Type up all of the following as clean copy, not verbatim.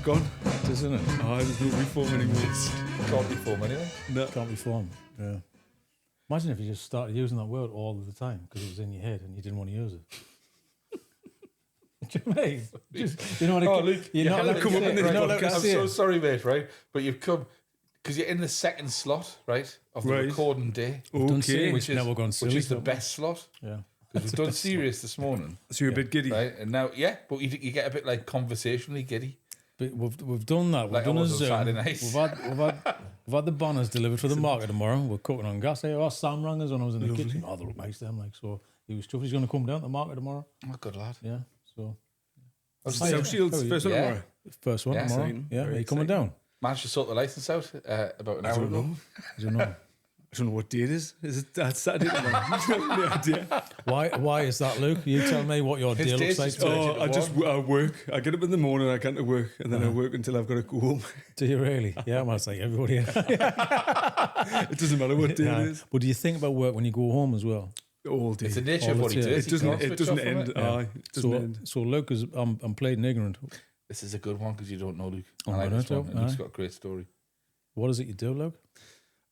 it's gone. Isn't it? Oh, there's no reform anymore. Can't be form anyway. No. Can't be formed. Yeah. Imagine if you just started using that word all of the time because it was in your head and you didn't want to use it. Do you know what I mean? Just, you know what I mean? Luke, you're not allowed to come up say in it. this You're not allowed to I'm say so it. sorry, mate, right? But you've come, because you're in the second slot, right, of the Right. recording day, Done Okay. serious, now we're going silly. which is the best slot. Yeah. Because we've done serious this morning, So you're a bit giddy. right? And now, but you get a bit like conversationally giddy. But we've done that. We've Like done I a was on Zoom. Saturday night. We've had the banners delivered for the market tomorrow. We're cooking on gas. Hey, Sam rang us when I was in the Lovely. kitchen. Oh, they look nice, them. Like, so he was chuffed. He's going to come down to the market tomorrow. Oh, good lad. Yeah. So South Shields, first one Yeah. tomorrow. first one Yeah, tomorrow. exciting. Yeah. Very Are you coming down? Managed to sort the license out about an I hour don't ago. know. I don't know. I don't know what day it is. Is it that Saturday tomorrow? I have no idea. Why is that, Luke? You tell me what your His deal looks days like. is Thursday. I work. I get up in the morning, I come to work, and then I work until I've got to go home. Do you really? Yeah, well, it's like everybody. It doesn't matter what day it is. But do you think about work when you go home as well? All day. It's the nature All of the what he time. does. It He can't doesn't. It switch doesn't off from end. it. Aye, it doesn't end. So Luke is. I'm playing ignorant. This is a good one because you don't know Luke. Oh, I like I this don't one. know. Luke's Aye. got a great story. What is it you do, Luke?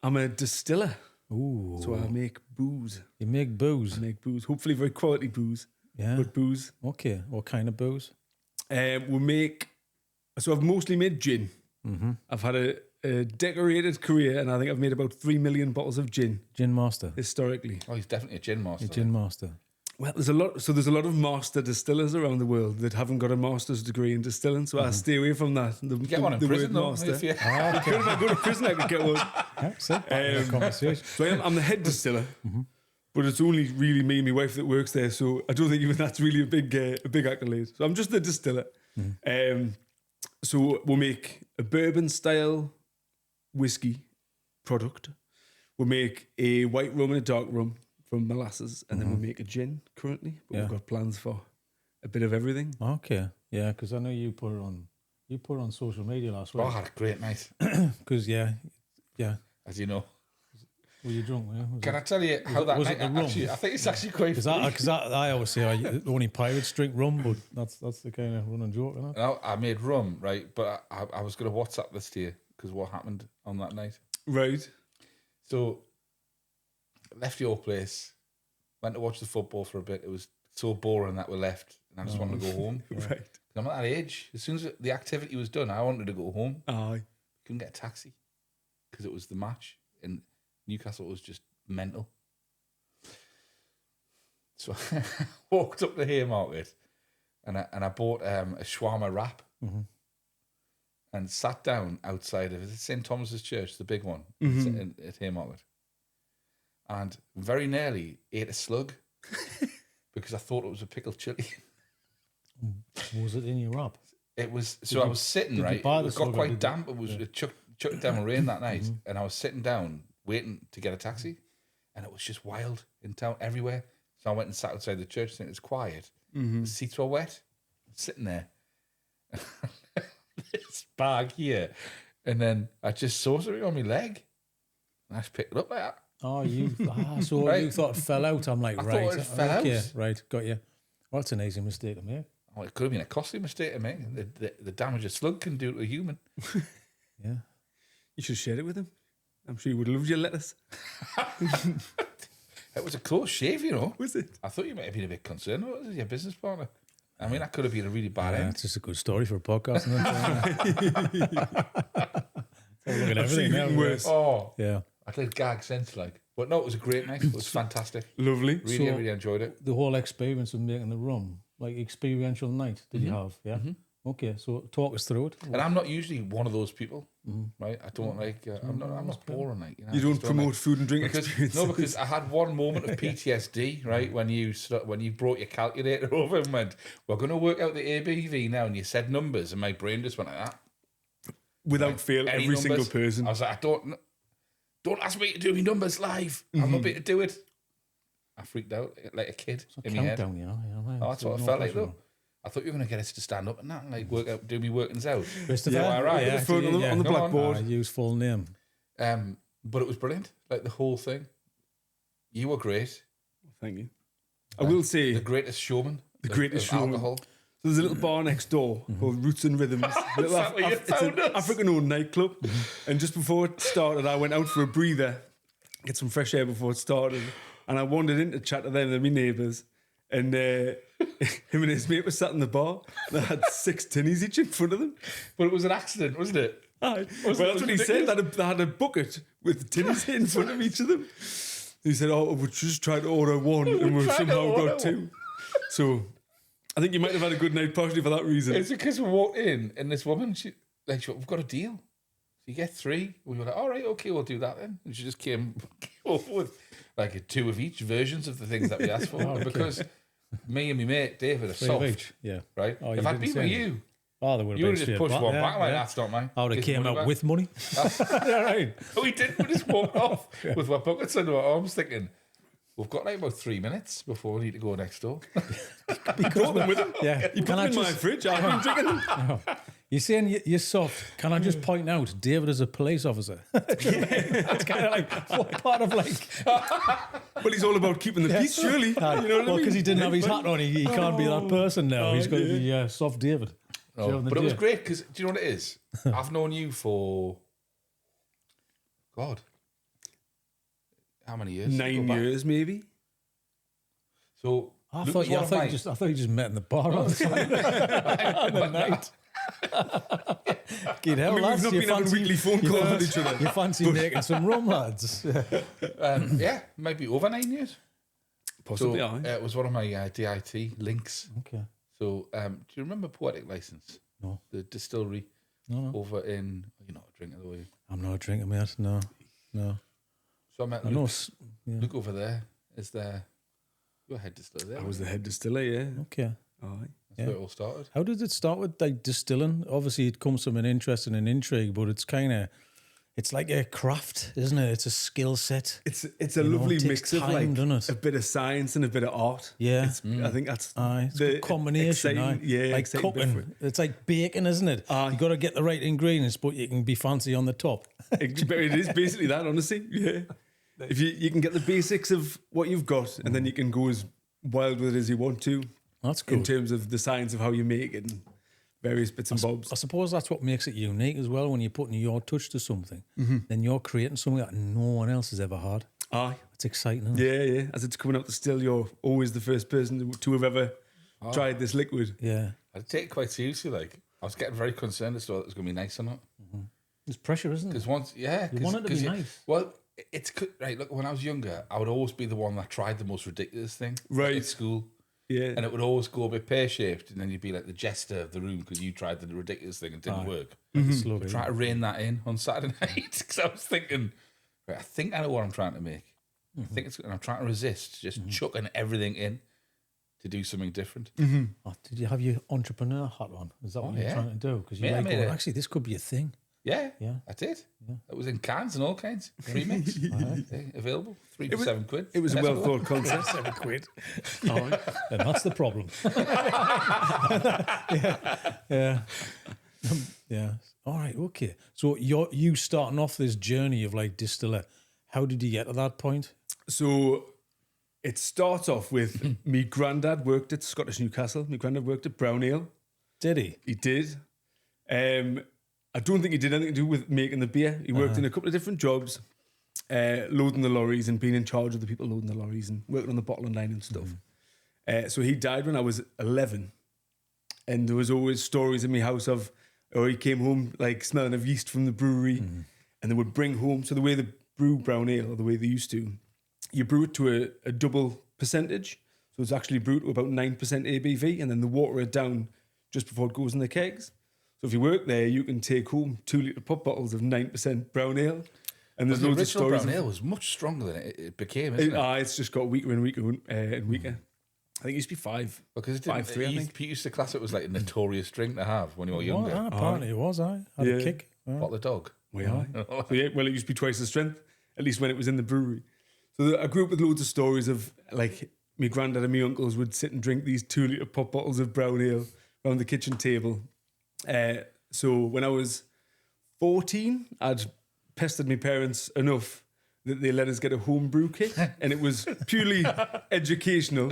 I'm a distiller, Ooh. so I make booze. You make booze. I make booze. Hopefully, very quality booze. Yeah. Good booze. Okay. What kind of booze? We make. So I've mostly made gin. Mm-hmm. I've had a decorated career, and I think I've made about 3 million bottles of gin Gin master. historically. Oh, he's definitely a gin master. A gin master. Well, there's a lot of master distillers around the world that haven't got a master's degree in distilling, so I stay away from that. The, Get one in the prison, word though. master. If you, If I go to prison, I could get one. Yeah, sit back in the conversation. So I'm the head distiller, but it's only really me and my wife that works there. So I don't think even that's really a big accolade. So I'm just the distiller. So we'll make a bourbon-style whiskey product. We'll make a white rum and a dark rum from molasses, and then we'll make a gin currently. But Yeah. we've got plans for a bit of everything. Okay. Yeah, because I know you put it on. You put it on social media last week. I had a great night, Because yeah. as you know. Were you drunk? Yeah? Can I tell you how that was night it the rum? actually? I think it's actually quite funny. Because I always say only pirates drink rum, but that's the kind of running joke, isn't it? No, I made rum, right? But I was going to WhatsApp this to you because what happened on that night. Right. So, left your place, went to watch the football for a bit. It was so boring that we left, and I just wanted to go home. Right. I'm at that age. As soon as the activity was done, I wanted to go home. Aye. Couldn't get a taxi because it was the match, and Newcastle was just mental. So I walked up to Haymarket, and I bought a shawarma wrap, and sat down outside of St Thomas's Church, the big one at Haymarket, and very nearly ate a slug because I thought it was a pickled chili. Was it in your wrap? It was. So I was sitting, did you right? buy It the got slug or quite did damp. It was it chucked down with rain that night, and I was sitting down waiting to get a taxi, and it was just wild in town everywhere. So I went and sat outside the church, and it was quiet. The seats were wet. I'm sitting there, this bag here, and then I just saw something on my leg, and I just picked it up like that. Oh, so Right. you thought it fell out. I'm like, I right. thought it fell okay, out. right, got you. Well, that's an easy mistake to make. Oh, it could have been a costly mistake to make. The damage a slug can do to a human. Yeah. You should share it with him. I'm sure he would love your letters. It was a close shave, you know. Was it? I thought you might have been a bit concerned. What was your business partner? I mean, that could have been a really bad Yeah, end. it's just a good story for a podcast. Isn't it? Look at everything now. even worse. Oh, Yeah. I did gag sense like. But no, it was a great night. It was fantastic. Lovely. Really, really enjoyed it. The whole experience of making the rum, like experiential night, did you have? Yeah. Okay, so talk us through it. And I'm not usually one of those people, right? I don't like. I'm not boring. Like You don't promote food and drink experiences. No, because I had one moment of PTSD, right? When you brought your calculator over and went, "We're going to work out the ABV now," and you said numbers, and my brain just went like that. Without fail, Any every numbers? single person. I was like, don't ask me to do my numbers live. I'm not able to do it. I freaked out like a kid in my head. Countdown, you know. Yeah, Oh, that's what I felt like though. I thought you were going to get us to stand up and that, and like work out, do me workings out. Christopher, Yeah, all right. the phone on the Come blackboard. use full name. But it was brilliant. Like the whole thing. You were great. Thank you. I will say The greatest showman. The greatest of showman. alcohol. there's a little bar next door called Roots and Rhythms. Little that where you it's an found us? African-owned nightclub. And just before it started, I went out for a breather, get some fresh air before it started. And I wandered in to chat to them, they're my neighbours. And him and his mate were sat in the bar. They had 6 tinnies each in front of them. But it was an accident, wasn't it? Aye. Well, that's what he said. They had a bucket with tinnies in front of each of them. He said, "Oh, we just tried to order one, and we somehow got 2." So, I think you might have had a good night partially for that reason. It's because we walked in and this woman, she went, "We've got a deal. So you get 3." We were like, "All right, okay, we'll do that then." And she just came over with like 2 of each versions of the things that we asked for. Okay. Because me and my mate David are 3 of soft, each. Yeah. right? Oh, If you I'd didn't been say with anything. you, Oh, they would have you been would have just straight pushed back. one Yeah, back like, yeah. "That's not mine." I would have Give came money out back. with money. Yeah, right. We didn't. We just walked off with our buckets under our arms thinking, we've got like about 3 minutes before we need to go next door. He brought them with him. Yeah. He put them in my fridge. I've been drinking them. You're saying you're soft. Can I just point out, David is a police officer? It's kind of like, what part of like... Well, he's all about keeping the peace, surely. You know what I mean? Well, because he didn't have his hat on, he can't be that person now. He's got to be soft David. No, but it was great because, do you know what it is? I've known you for, God, how many years? 9 Go back. years, maybe. So I Luke thought, was you, one I, of thought my- you just, I thought you just met in the bar on the night. Get hell, I mean, lads, we've not you been having fancy- weekly phone you calls with fancy- each other. You fancy making some rum, lads? yeah, maybe over 9 years. Possibly, So aye. it was one of my DIT links. Okay. So do you remember Poetic License? No. The distillery No. over in, you're not a drinker though, are you? I'm not a drinker, mate. No. So I met I know. Luke, Yeah. Luke over there. Is there, your head distiller there? I was the head distiller, yeah. Okay. Aye. That's where it all started. How did it start with like distilling? Obviously, it comes from an interest and an intrigue, but it's like a craft, isn't it? It's a skill set. It's a You know, lovely it takes mix of time, like doesn't it? a bit of science and a bit of art. Yeah. I think that's Aye, it's a good combination. Aye. exciting- yeah, like exciting bit for cooking. It's like baking, isn't it? Aye. You got to get the right ingredients, but you can be fancy on the top. It is basically that, honestly. Yeah. If you can get the basics of what you've got, and then you can go as wild with it as you want to, That's in good. terms of the science of how you make it and various bits and bobs. I suppose that's what makes it unique as well. When you're putting your touch to something, then you're creating something that no one else has ever had. Aye. It's exciting, isn't it? Yeah, yeah. As it's coming out the still, you're always the first person to have ever tried this liquid. Yeah. I take it quite seriously. Like, I was getting very concerned as to whether it was going to be nice or not. There's pressure, isn't Because it? once, yeah. You want it to be nice. Well, it's right. Look, when I was younger, I would always be the one that tried the most ridiculous thing. Right. At school. Yeah. And it would always go a bit pear-shaped, and then you'd be like the jester of the room because you tried the ridiculous thing and didn't work. Slug, Try to rein that in on Saturday night because I was thinking, right, I think I know what I'm trying to make. I think it's, and I'm trying to resist just chucking everything in to do something different. Oh, did you have your entrepreneur hat on? Is that what you're yeah. trying to do? Because you're Yeah, I like, made going, it. actually, this could be a thing. Yeah, Yeah. I did. It was in cans and all kinds. Pre-mix. Yeah, available. 3 to 7 quid. It was a Tesco. well thought concept. £7. Aye. And that's the problem. yeah. Yeah. All right. Okay. So you starting off this journey of like distiller. How did you get to that point? So it starts off with me granddad worked at Scottish Newcastle. My granddad worked at Brown Ale. Did he? He did. I don't think he did anything to do with making the beer. He worked in a couple of different jobs, loading the lorries and being in charge of the people loading the lorries and working on the bottling line and stuff. So he died when I was 11. And there was always stories in my house of, he came home like smelling of yeast from the brewery and they would bring home, so the way they brew brown ale, or the way they used to, you brew it to a double percentage. So it's actually brewed to about 9% ABV and then they water it down just before it goes in the kegs. So if you work there, you can take home 2 litre pop bottles of 9% brown ale. And there's The loads of original stories. brown ale was much stronger than it became, isn't it? It's just got weaker and weaker and weaker. I think it used to be 5. Because it 5-3, I think. Pete used to class it was like a notorious drink to have when you were younger. Well, apparently it was. I had Yeah. a kick. Bottle of dog. So yeah, well, it used to be twice the strength, at least when it was in the brewery. So I grew up with loads of stories of like my granddad and my uncles would sit and drink these 2 litre pop bottles of brown ale around the kitchen table. So when I was 14, I'd pestered my parents enough that they let us get a homebrew kit, and it was purely educational.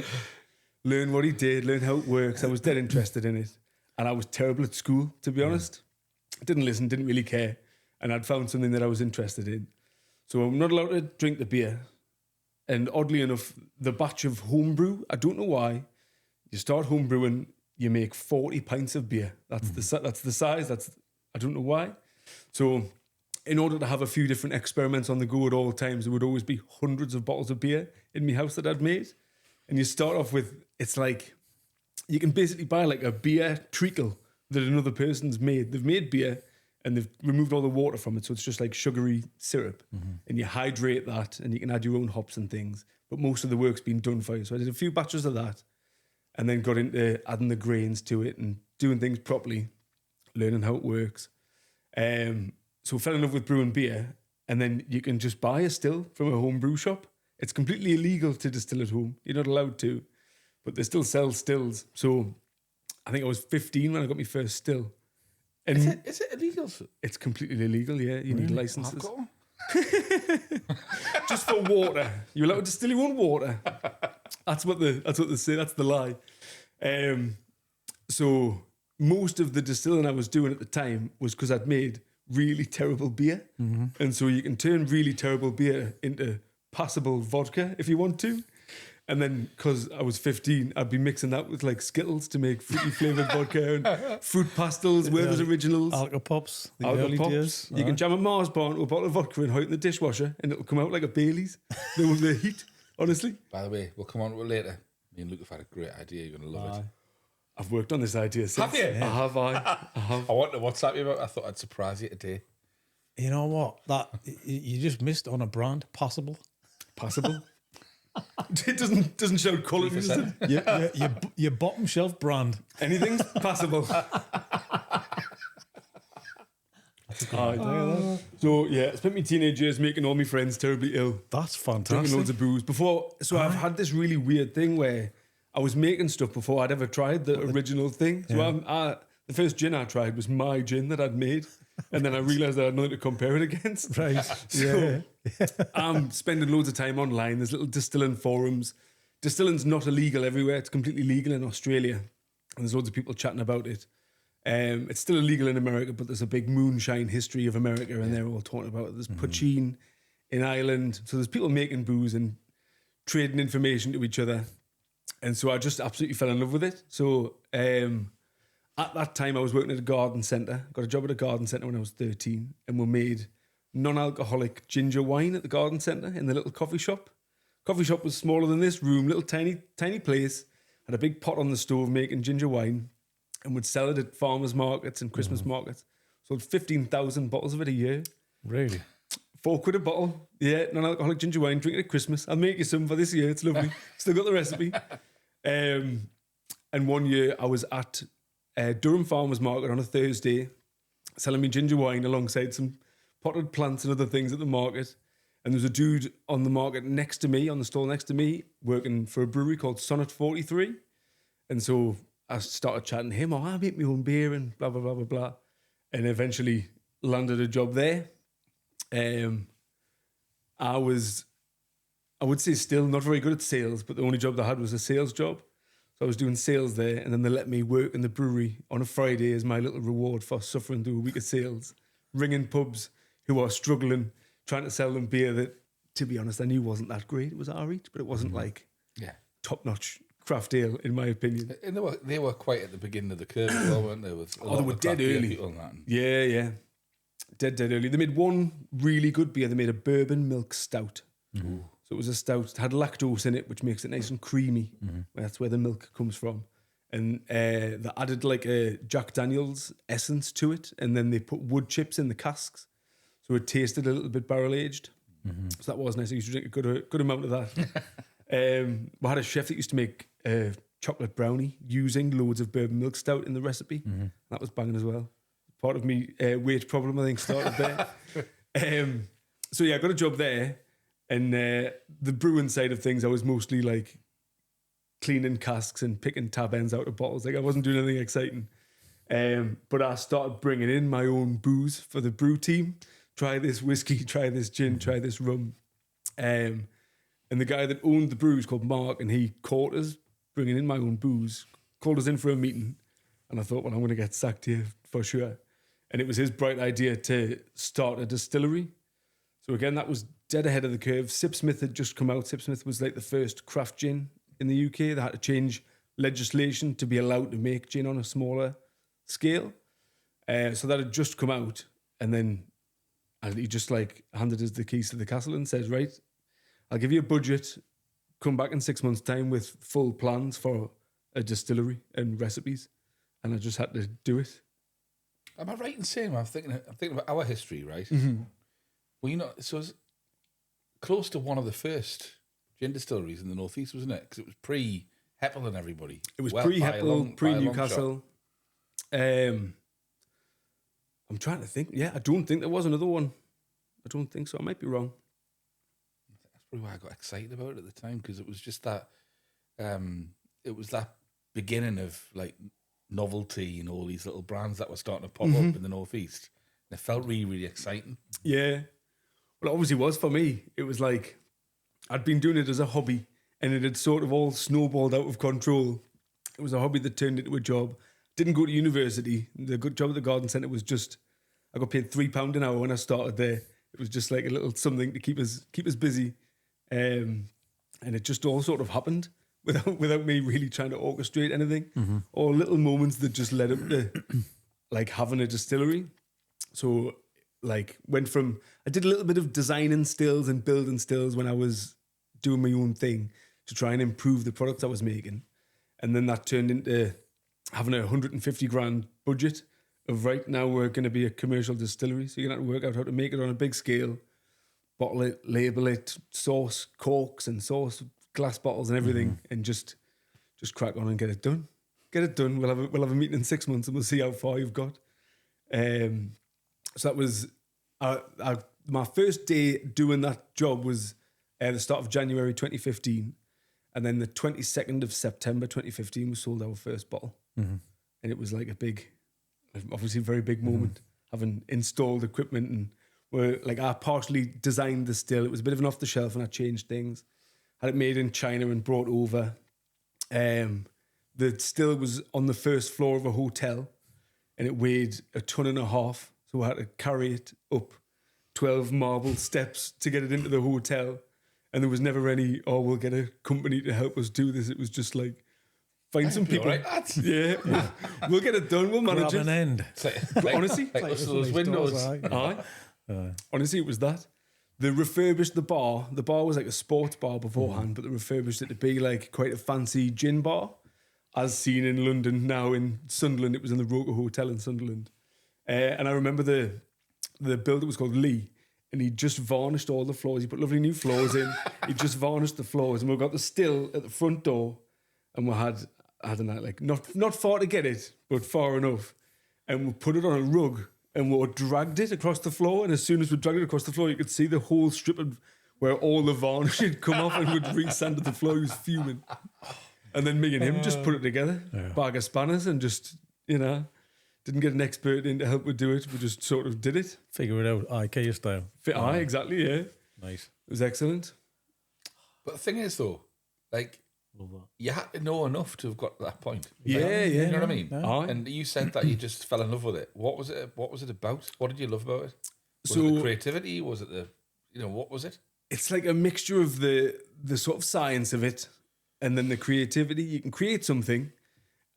learn what he did, learn how it works. I was dead interested in it. And I was terrible at school, to be honest. Didn't listen, didn't really care. And I'd found something that I was interested in. So I'm not allowed to drink the beer. And oddly enough, the batch of homebrew, I don't know why, you start homebrewing, you make 40 pints of beer. That's the size. I don't know why. So in order to have a few different experiments on the go at all times, there would always be hundreds of bottles of beer in my house that I'd made. And you start off with, it's like, you can basically buy like a beer treacle that another person's made. They've made beer and they've removed all the water from it. So it's just like sugary syrup. And you hydrate that and you can add your own hops and things. But most of the work's been done for you. So I did a few batches of that and then got into adding the grains to it and doing things properly, learning how it works. So fell in love with brewing beer, and then you can just buy a still from a home brew shop. It's completely illegal to distill at home. You're not allowed to, but they still sell stills. So I think I was 15 when I got my first still. And Is it illegal? it's completely illegal, yeah. You need licenses. I've got one. Just for water. You're allowed to distill your own water. That's what they say. That's the lie. So most of the distilling I was doing at the time was because I'd made really terrible beer. And so you can turn really terrible beer into passable vodka if you want to. And then because I was 15, I'd be mixing that with like Skittles to make fruity flavoured vodka and fruit pastels, Werther's Originals. Alka Pops. The Alka early Pops. days. You can jam a Mars bar into a bottle of vodka and hide it in the dishwasher and it'll come out like a Baileys. The heat, honestly. By the way, we'll come on to it later. Me and Luke have had a great idea. You're going to love it. I've worked on this idea since. Have you? I have. I want to WhatsApp you about it. I thought I'd surprise you today. You know what? That you just missed on a brand. Possible. It doesn't show colour. Does it? Your bottom shelf brand. Anything's passable. So yeah, I spent my teenage years making all my friends terribly ill. That's Drinking fantastic. loads of booze. I've had this really weird thing where I was making stuff before I'd ever tried the original thing. So the first gin I tried was my gin that I'd made. And then I realised I had nothing to compare it against. Right. So I'm spending loads of time online. There's little distilling forums. Distilling's not illegal everywhere. It's completely legal in Australia. And there's loads of people chatting about it. It's still illegal in America, but there's a big moonshine history of America, and they're all talking about it. There's poaching in Ireland. So there's people making booze and trading information to each other. And so I just absolutely fell in love with it. So at that time, I was working at a garden centre. Got a job at a garden centre when I was 13, and we made non-alcoholic ginger wine at the garden centre in the little coffee shop. Coffee shop was smaller than this room, little tiny place. Had a big pot on the stove making ginger wine, and would sell it at farmers markets and Christmas markets. Sold 15,000 bottles of it a year. Really? £4 a bottle. Yeah, non-alcoholic ginger wine. Drink it at Christmas. I'll make you some for this year. It's lovely. Still got the recipe. And one year I was at Durham Farmers Market on a Thursday, selling me ginger wine alongside some potted plants and other things at the market. And there was a dude on the market next to me, on the stall next to me, working for a brewery called Sonnet 43. And so I started chatting to him, I make my own beer and blah, blah, blah, blah, blah. And eventually landed a job there. I would say still not very good at sales, but the only job that I had was a sales job. So I was doing sales there, and then they let me work in the brewery on a Friday as my little reward for suffering through a week of sales, ringing pubs who are struggling, trying to sell them beer that, to be honest, I knew wasn't that great. It was our reach, but it wasn't like top-notch craft ale, in my opinion. And they were quite at the beginning of the curve as well, weren't they? With They were dead early. Yeah. Dead early. They made one really good beer. They made a bourbon milk stout. Ooh. So it was a stout. It had lactose in it, which makes it nice and creamy. That's where the milk comes from. And they added like a Jack Daniel's essence to it. And then they put wood chips in the casks. So it tasted a little bit barrel aged. So that was nice. I used to drink a good amount of that. We had a chef that used to make chocolate brownie using loads of bourbon milk stout in the recipe. That was banging as well. Part of me weight problem, I think, started there. So yeah, I got a job there. And the brewing side of things, I was mostly like cleaning casks and picking tab ends out of bottles. Like I wasn't doing anything exciting. But I started bringing in my own booze for the brew team. Try this whiskey, try this gin, try this rum. And the guy that owned the brew was called Mark, and he caught us bringing in my own booze, called us in for a meeting. And I thought, well, I'm going to get sacked here for sure. And it was his bright idea to start a distillery. So again, that was dead ahead of the curve. Sipsmith had just come out. Sipsmith was like the first craft gin in the UK. They had to change legislation to be allowed to make gin on a smaller scale. So that had just come out. And then he just like handed us the keys to the castle and said, right, I'll give you a budget. Come back in 6 months' time with full plans for a distillery and recipes. And I just had to do it. Am I right in saying, I'm thinking about our history, right? Well, you know, so it's close to one of the first gin distilleries in the northeast, wasn't it? Because it was pre-Heppel and everybody. It was pre-Heppel, pre-Newcastle. I'm trying to think. Yeah, I don't think there was another one. I don't think so. I might be wrong. That's probably why I got excited about it at the time, because it was just that, it was that beginning of like novelty and all these little brands that were starting to pop up in the northeast. And it felt really, really exciting. Yeah. Well, it obviously was for me. It was like I'd been doing it as a hobby and it had sort of all snowballed out of control. It was a hobby that turned into a job. Didn't go to university. The good job at the garden centre was just, I got paid £3 an hour when I started there. It was just like a little something to keep us busy. And it just all sort of happened without me really trying to orchestrate anything, or little moments that just led up to like having a distillery. So like I did a little bit of designing stills and building stills when I was doing my own thing to try and improve the products I was making. And then that turned into having a 150 grand budget of right now we're going to be a commercial distillery. So you're going to have to work out how to make it on a big scale, bottle it, label it, source corks and source glass bottles and everything, and just crack on and get it done. Get it done. We'll have a meeting in 6 months and we'll see how far you've got. So that was my first day doing that job was the start of January 2015, and then the 22nd of September 2015 we sold our first bottle, and it was like a big, obviously very big moment, having installed equipment, and I partially designed the still. It was a bit of an off the shelf, and I changed things. Had it made in China and brought over. The still was on the first floor of a hotel, and it weighed 1.5 tons. So I had to carry it up 12 marble steps to get it into the hotel. And there was never any, we'll get a company to help us do this. It was just like, find some people. Right, lads. Yeah, we'll get it done. We'll manage Grab it. an end. Honestly, like those windows. Honestly, it was that. They refurbished the bar. The bar was like a sports bar beforehand, but they refurbished it to be like quite a fancy gin bar, as seen in London now in Sunderland. It was in the Roker Hotel in Sunderland. And I remember the builder was called Lee, and he just varnished all the floors. He put lovely new floors in. He just varnished the floors, and we got the still at the front door, and we had, I don't know, like not far to get it, but far enough. And we put it on a rug, and we dragged it across the floor. And as soon as we dragged it across the floor, you could see the whole strip of where all the varnish had come off and would re-sanded the floor. He was fuming. And then me and him just put it together, bag of spanners, and just, didn't get an expert in to help us do it. We just sort of did it. Figure it out, IKEA style. Exactly, yeah. Nice. It was excellent. But the thing is, though, like, you had to know enough to have got to that point. Yeah. You know what I mean? Yeah. And you said that you just fell in love with it. What was it? What was it about? What did you love about it? Was it the creativity? Was it what was it? It's like a mixture of the sort of science of it and then the creativity. You can create something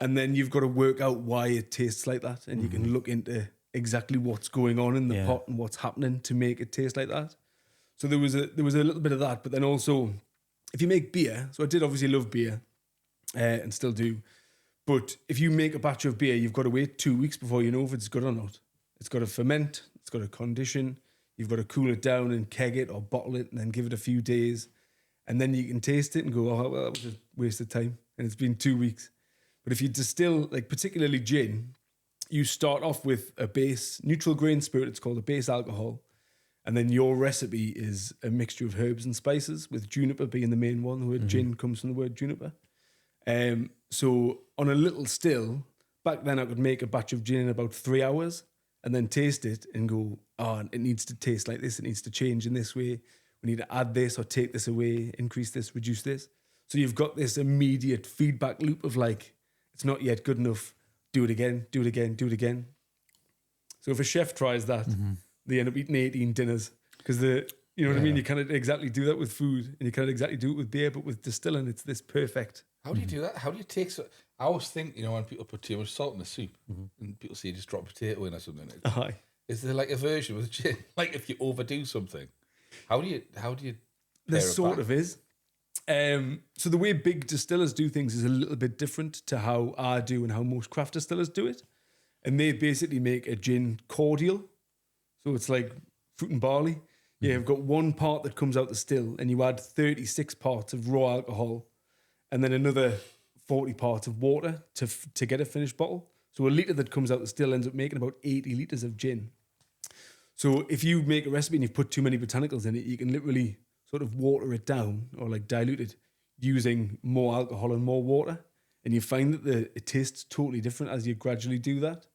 and then you've got to work out why it tastes like that. And you can look into exactly what's going on in the pot and what's happening to make it taste like that. So there was a little bit of that, but then also if you make beer, so I did obviously love beer and still do, but if you make a batch of beer, you've got to wait 2 weeks before you know if it's good or not. It's got to ferment, it's got to condition, you've got to cool it down and keg it or bottle it and then give it a few days. And then you can taste it and go, well, that was just wasted time. And it's been 2 weeks. But if you distill, like particularly gin, you start off with a base, neutral grain spirit, it's called a base alcohol. And then your recipe is a mixture of herbs and spices, with juniper being the main one. The word gin comes from the word juniper. So on a little still, back then I could make a batch of gin in about 3 hours and then taste it and go, it needs to taste like this. It needs to change in this way. We need to add this or take this away, increase this, reduce this. So you've got this immediate feedback loop of like, it's not yet good enough. Do it again, do it again, do it again. So if a chef tries that, they end up eating 18 dinners because you know what I mean? You can't exactly do that with food and you can't exactly do it with beer, but with distilling, it's this perfect. How do you do that? How do you take I always think, you know, when people put too much salt in the soup and people say just drop a potato in or something. Aye. Is there like a version with gin? Like if you overdo something, how do you There sort of is. So the way big distillers do things is a little bit different to how I do and how most craft distillers do it. And they basically make a gin cordial. So it's like fruit and barley. Yeah, you've got one part that comes out the still and you add 36 parts of raw alcohol and then another 40 parts of water to get a finished bottle. So a litre that comes out the still ends up making about 80 litres of gin. So if you make a recipe and you've put too many botanicals in it, you can literally sort of water it down or like dilute it using more alcohol and more water. And you find that it tastes totally different as you gradually do that.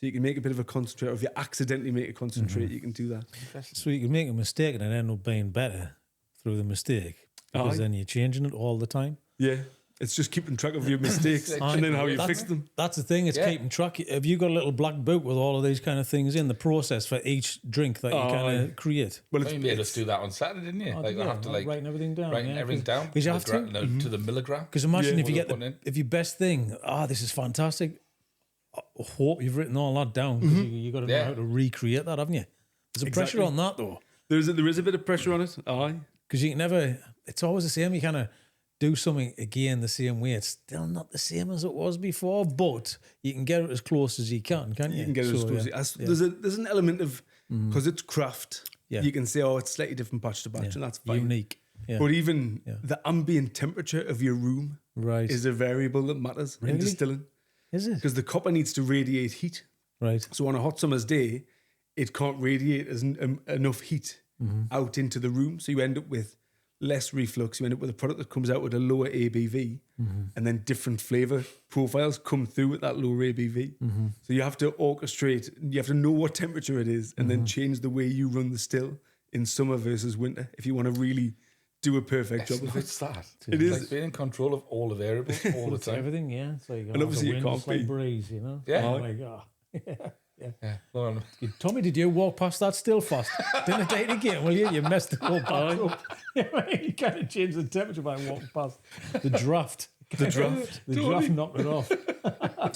So you can make a bit of a concentrate, or if you accidentally make a concentrate, you can do that. So you can make a mistake and it end up being better through the mistake because then you're changing it all the time. Yeah. It's just keeping track of your mistakes and then how you fix them. That's the thing, it's keeping track. Have you got a little black book with all of these kind of things in the process for each drink that you kind of create? Well, you made us do that on Saturday, didn't you? I have to writing everything down. Everything down. Because you have to. To the milligram. Because imagine if you get if your best thing, this is fantastic. I hope you've written all that down because you got to know how to recreate that, haven't you? There's a pressure on that though. There is a bit of pressure on it. Aye. Because you can never. It's always the same. You kind of do something again the same way. It's still not the same as it was before, but you can get it as close as you can, can't you? You can get it as close as there's an element of, because it's craft, you can say, it's slightly different batch to batch, and that's fine. Unique. Yeah. But even the ambient temperature of your room is a variable that matters in distilling. Is it? Because the copper needs to radiate heat. Right. So on a hot summer's day, it can't radiate enough heat out into the room. So you end up with less reflux. You end up with a product that comes out with a lower ABV, and then different flavour profiles come through with that lower ABV. So you have to orchestrate, you have to know what temperature it is, and then change the way you run the still in summer versus winter if you want to really do a perfect job of it. It's that. It It's is. like being in control of all the variables all the time. Everything, yeah. So you And obviously you can't like be. breeze, you know? Yeah. Like, Yeah. Well, Tommy, did you walk past that still fast? Didn't date again, will you? You messed the whole batch up. You kind of changed the temperature by walking past. The draft. The draft knocked it off.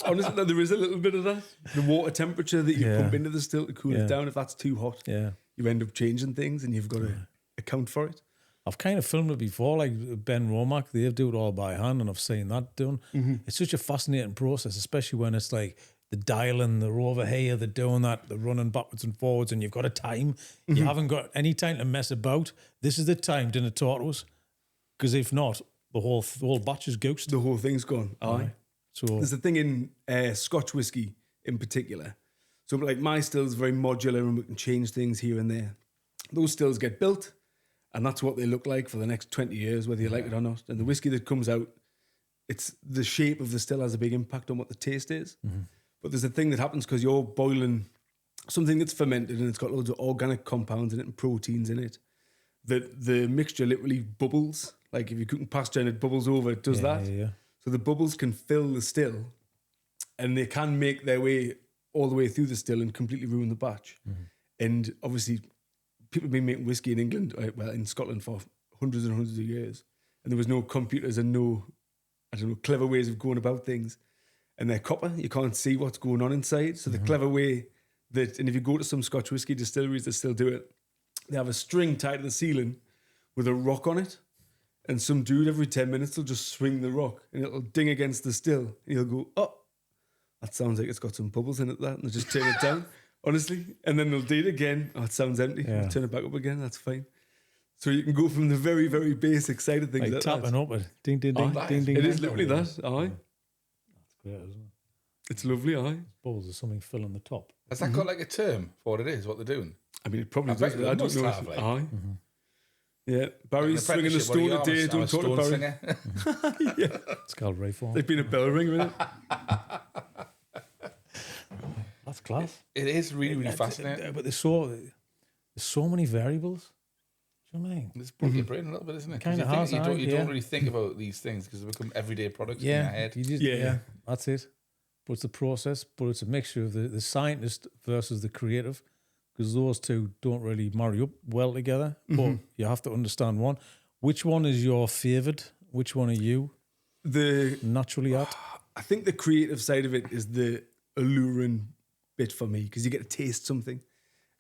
Honestly, there is a little bit of that. The water temperature that you pump into the still to cool it down, if that's too hot, you end up changing things and you've got to account for it. I've kind of filmed it before, like Ben Romack, they do it all by hand, and I've seen that done. It's such a fascinating process, especially when it's like the dialing, they're over here, they're doing that, they're running backwards and forwards, and you've got a time. You haven't got any time to mess about. This is the time, dinner tortoise, because if not, the whole batch is ghost. The whole thing's gone. Aye. So there's a thing in Scotch whiskey in particular. So like my stills are very modular and we can change things here and there. Those stills get built and that's what they look like for the next 20 years, whether you like it or not. And the whiskey that comes out, it's the shape of the still has a big impact on what the taste is. But there's a thing that happens because you're boiling something that's fermented and it's got loads of organic compounds in it and proteins in it, that the mixture literally bubbles. Like if you're cooking pasta and it bubbles over, it does that. So the bubbles can fill the still and they can make their way all the way through the still and completely ruin the batch. And obviously people have been making whiskey in England, well, in Scotland for hundreds and hundreds of years. And there was no computers and no, clever ways of going about things. And they're copper, you can't see what's going on inside. So the clever way that, and if you go to some Scotch whiskey distilleries that still do it, they have a string tied to the ceiling with a rock on it. And some dude every 10 minutes will just swing the rock and it'll ding against the still. And he'll go, oh, that sounds like it's got some bubbles in it, that. And they'll just turn it down, honestly. And then they'll do it again. Oh, it sounds empty. They'll turn it back up again. That's fine. So you can go from the very, very basic side of things. like tapping up it. Ding, ding, ding, ding, ding. It is literally that, aye. That's great, isn't it? It's lovely, aye. Bubbles is something filling the top. has that got like a term for what it is, what they're doing? I mean, it probably I bet does. it I don't must know. have, like. Aye. Yeah, Barry's Like an swinging the apprenticeship, stone what are a you? day. Don't talk to Barry. Singer. It's called Rayform. They've been a bell ring with it. That's class. It is really, really fascinating. But there's so many variables. Do you know what I mean? It's broke your brain a little bit, isn't it? 'Cause Kinda you think- has, You don't, yeah. don't really think about these things because they become everyday products in your head. You just, Yeah. that's it. But it's the process, but it's a mixture of the scientist versus the creative, because those two don't really marry up well together. But you have to understand one. Which one is your favourite? Which one are you The naturally at? I think the creative side of it is the alluring bit for me because you get to taste something,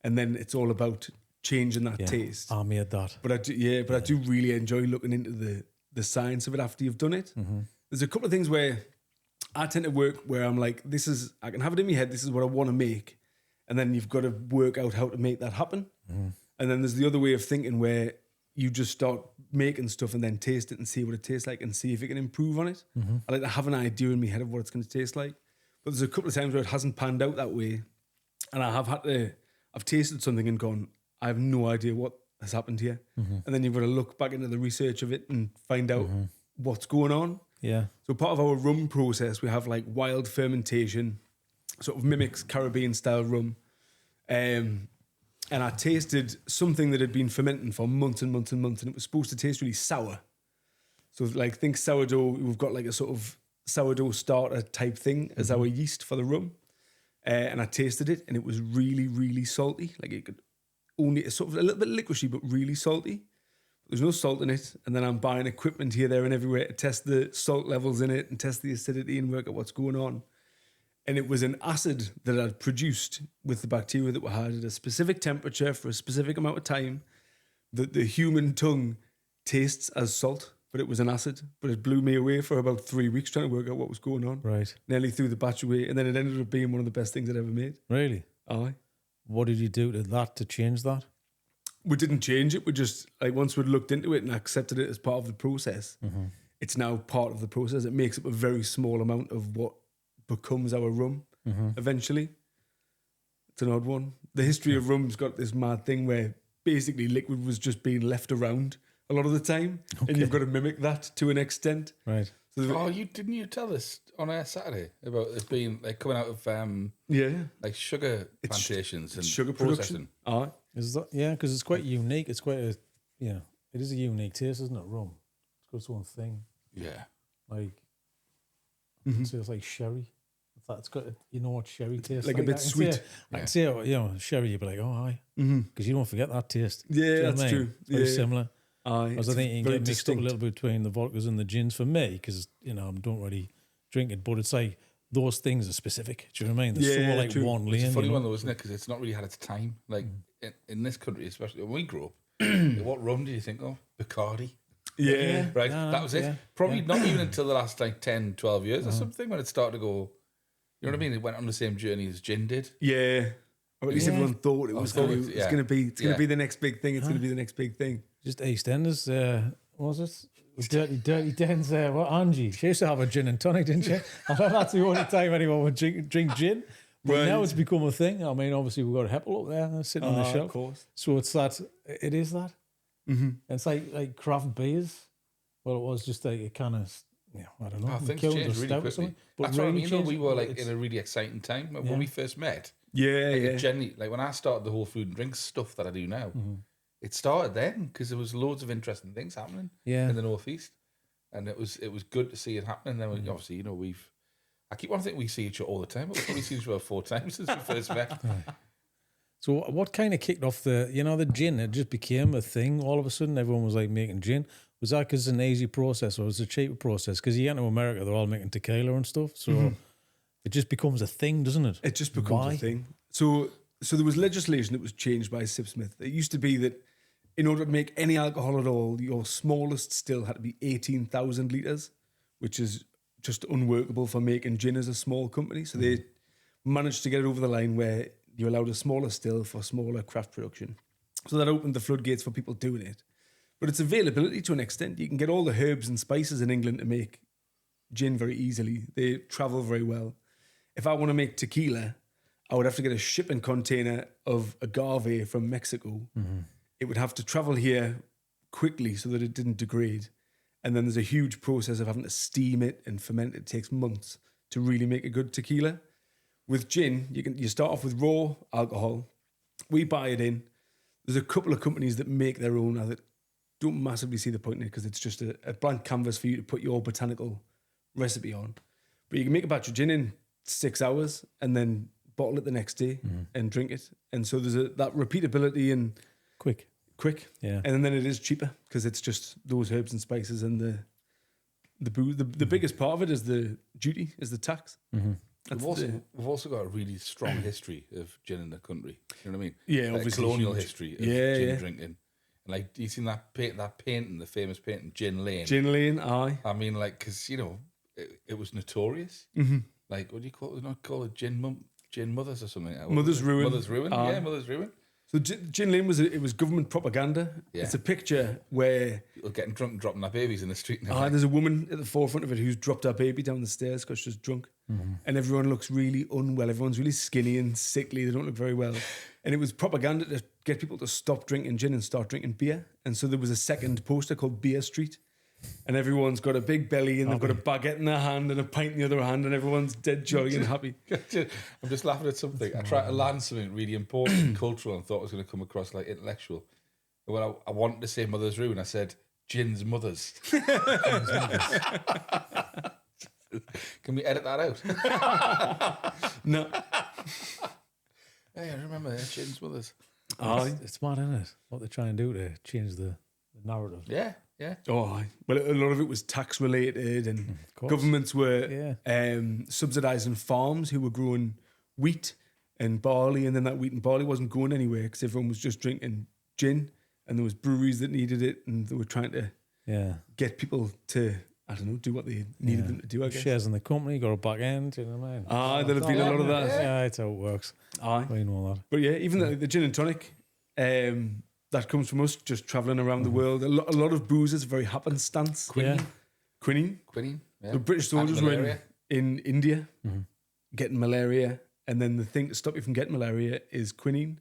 and then it's all about changing that taste. I made that. But I do really enjoy looking into the science of it after you've done it. There's a couple of things where I tend to work where I'm like, I can have it in my head, this is what I want to make. And then you've got to work out how to make that happen. And then there's the other way of thinking where you just start making stuff and then taste it and see what it tastes like and see if you can improve on it. I like to have an idea in my head of what it's going to taste like. But there's a couple of times where it hasn't panned out that way. And I've tasted something and gone, I have no idea what has happened here. And then you've got to look back into the research of it and find out what's going on. Yeah. So part of our rum process, we have like wild fermentation, sort of mimics Caribbean style rum. And I tasted something that had been fermenting for months and months and months, and it was supposed to taste really sour. So like think sourdough, we've got like a sort of sourdough starter type thing as our yeast for the rum. And I tasted it and it was really, really salty. Like it could only, sort of a little bit liquishy, but really salty. There's no salt in it. And then I'm buying equipment here, there and everywhere to test the salt levels in it and test the acidity and work out what's going on. And it was an acid that I'd produced with the bacteria that were had at a specific temperature for a specific amount of time that the human tongue tastes as salt, but it was an acid. But it blew me away for about 3 weeks trying to work out what was going on. Right. Nearly threw the batch away. And then it ended up being one of the best things I'd ever made. Really? Aye. What did you do to that to change that? We didn't change it. We just, like, once we'd looked into it and accepted it as part of the process, it's now part of the process. It makes up a very small amount of what becomes our rum eventually. It's an odd one. The history of rum's got this mad thing where basically liquid was just being left around a lot of the time, and you've got to mimic that to an extent. Right. So Didn't you tell us on a Saturday about it being like coming out of like sugar plantations and sugar processing? production. Aye. Is that, yeah, because it's quite unique. It's quite a, it is a unique taste, isn't it? Rum. It's got its own thing. Yeah. Like, I'd say it's like sherry. It's got, what sherry tastes Like a bit sweet. I can say, sherry, you'd be like, oh, aye. Because you don't forget that taste. Yeah, Do you know that's what I mean? true. It's very Yeah. similar. Aye. Because I think you can very get mixed up a distinct. little bit between the vodkas and the gins for me, because, I don't really drink it, but it's like those things are specific. Do you know what I mean? They're Yeah, so like true. one It's lane. a funny you know? one though, isn't it? Because it's not really had its time. Like in this country, especially when we grew up, what rum do you think of? Bacardi. Yeah. Right, No, that was it. yeah, Probably not even until the last like 10, 12 years or something when it started to go, you know what I mean? It went on the same journey as gin did. Yeah. Or at least everyone thought it was going to be. It's going to be the next big thing. It's going to be the next big thing. Just EastEnders, what was it? Dirty Dens, Angie. She used to have a gin and tonic, didn't she? I thought that's the only time anyone would drink gin. But Right. now it's become a thing. I mean, obviously we've got a Heppel up there sitting on the shelf. Of course. So it is that. And it's like craft beers. Well, it was just like a kind of, I don't know. Things Killed changed or really stout or quickly. something. But That's what I really mean. Though, changed. we were like It's- in a really exciting time when we first met. Yeah, Like, yeah. it genuinely, like when I started the whole food and drinks stuff that I do now, it started then because there was loads of interesting things happening in the Northeast, and it was good to see it happening. And then obviously, I keep wanting to think we see each other all the time, but we've probably seen each other 4 times since we first met. So what kind of kicked off the gin? It just became a thing all of a sudden. Everyone was like making gin. Was that because it's an easy process or was it a cheaper process? Because you get to America, they're all making tequila and stuff. So it just becomes a thing, doesn't it? It just becomes a thing. So there was legislation that was changed by Sipsmith. It used to be that in order to make any alcohol at all, your smallest still had to be 18,000 litres, which is just unworkable for making gin as a small company. So they managed to get it over the line where you allowed a smaller still for smaller craft production. So that opened the floodgates for people doing it. But its availability to an extent, you can get all the herbs and spices in England to make gin very easily. They travel very well. If I want to make tequila, I would have to get a shipping container of agave from Mexico. It would have to travel here quickly so that it didn't degrade. And then there's a huge process of having to steam it and ferment it. It takes months to really make a good tequila. With gin, you start off with raw alcohol. We buy it in. There's a couple of companies that make their own. I don't massively see the point in it because it's just a blank canvas for you to put your botanical recipe on. But you can make a batch of gin in 6 hours and then bottle it the next day and drink it. And so there's that repeatability and Quick. Yeah. And then it is cheaper because it's just those herbs and spices and the booze. The biggest part of it is the duty, is the tax. We've also got a really strong history of gin in the country. You know what I mean? Yeah, like obviously colonial huge. history of Yeah, drinking. And like, you seen that painting, the famous painting, Gin Lane? Gin Lane, aye. I mean, like, because, you know, it was notorious. Like, what do you call it? Not call it Gin Mothers or something. Mother's Ruin. Mother's Ruin. Aye. Yeah, Mother's Ruin. So Gin Lane was government propaganda. Yeah. It's a picture where People getting drunk and dropping their babies in the street. there's a woman at the forefront of it who's dropped her baby down the stairs because she's drunk. And everyone looks really unwell. Everyone's really skinny and sickly. They don't look very well. And it was propaganda to get people to stop drinking gin and start drinking beer. And so there was a second poster called Beer Street. And everyone's got a big belly and they've got a baguette in their hand and a pint in the other hand and everyone's dead jolly and happy. I'm just laughing at something. I tried to land something really important and cultural and thought it was going to come across like intellectual. And when I wanted to say Mother's Ruin, I said Gin's Mothers. Can we edit that out? No. Hey, I remember that, Gin's Mothers. It's mad, isn't it? What they're trying to do to change the narrative. Yeah. Oh, aye. Well, a lot of it was tax related and governments were subsidising farms who were growing wheat and barley, and then that wheat and barley wasn't going anywhere because everyone was just drinking gin, and there was breweries that needed it, and they were trying to get people to, I don't know, do what they needed them to do, I guess. Shares in the company, got a back end, you know what I mean? There'll have been a lot of that. Yeah, it's how it works. We know that. But yeah, even the gin and tonic, that comes from us just travelling around the world. A lot of booze is very happenstance. Quinine. Yeah. The British soldiers were in India getting malaria, and then the thing to stop you from getting malaria is quinine,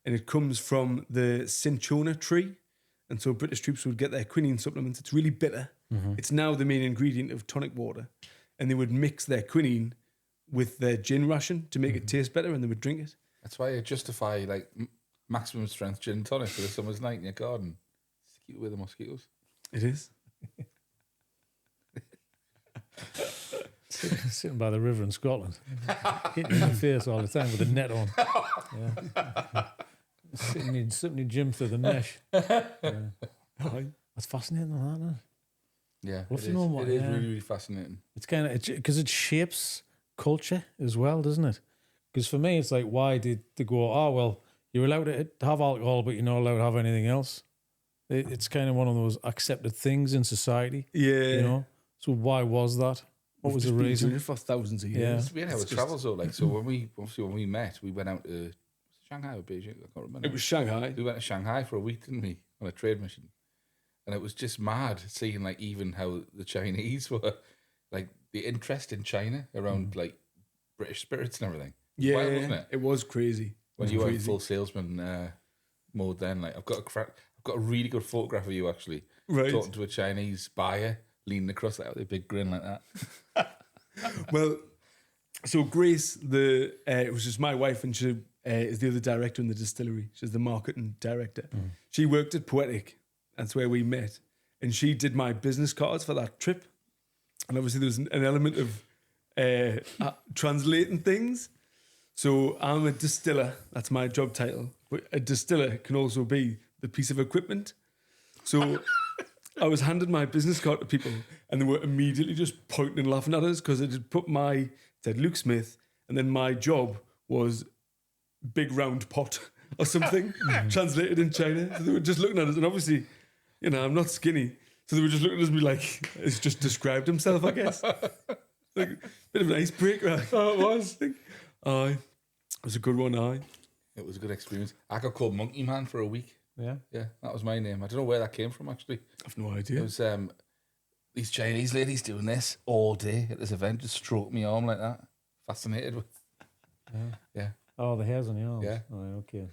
and it comes from the cinchona tree, and so British troops would get their quinine supplements. It's really bitter. It's now the main ingredient of tonic water, and they would mix their quinine with their gin ration to make it taste better, and they would drink it. That's why you justify like maximum strength gin and tonic for the summer's night in your garden. To keep away the mosquitoes. It is. Sitting by the river in Scotland, hitting you in the face all the time with a net on. Sipping your gym through the mesh. That's fascinating, isn't it? Yeah, Well, it if is. you know what, It is really, really fascinating. It's kind of because it shapes culture as well, doesn't it? Because for me, it's like, why did they go? Oh well, you're allowed to have alcohol, but you're not allowed to have anything else. It's kind of one of those accepted things in society. Yeah. You know. So why was that? What was the reason? For thousands of years. Yeah. It's weird how it travels though. Like, so when we met, we went out to Shanghai or Beijing. I can't remember. It was Shanghai. We went to Shanghai for a week, didn't we, on a trade mission? And it was just mad seeing like even how the Chinese were, like the interest in China around like British spirits and everything. Yeah, Wild, wasn't it? It was crazy. When you were in full salesman mode, then like I've got a really good photograph of you actually talking to a Chinese buyer, leaning across that with a big grin like that. Well, so Grace, it was just my wife, and she is the other director in the distillery. She's the marketing director. She worked at Poetic. That's where we met. And she did my business cards for that trip. And obviously there was an element of translating things. So I'm a distiller. That's my job title. But a distiller can also be the piece of equipment. So I was handing my business card to people and they were immediately just pointing and laughing at us because it had said Luke Smith, and then my job was big round pot or something translated in China. So they were just looking at us, and obviously, you know, I'm not skinny. So they were just looking at us and be like, it's just described himself, I guess. Like, bit of an icebreaker. Oh, it was. Aye. It was a good one, aye. It was a good experience. I got called Monkey Man for a week. Yeah. Yeah, that was my name. I don't know where that came from, actually. I've no idea. It was these Chinese ladies doing this all day at this event, just stroking my arm like that. Fascinated with. Yeah. Oh, the hairs on your arms. Yeah. Oh, okay.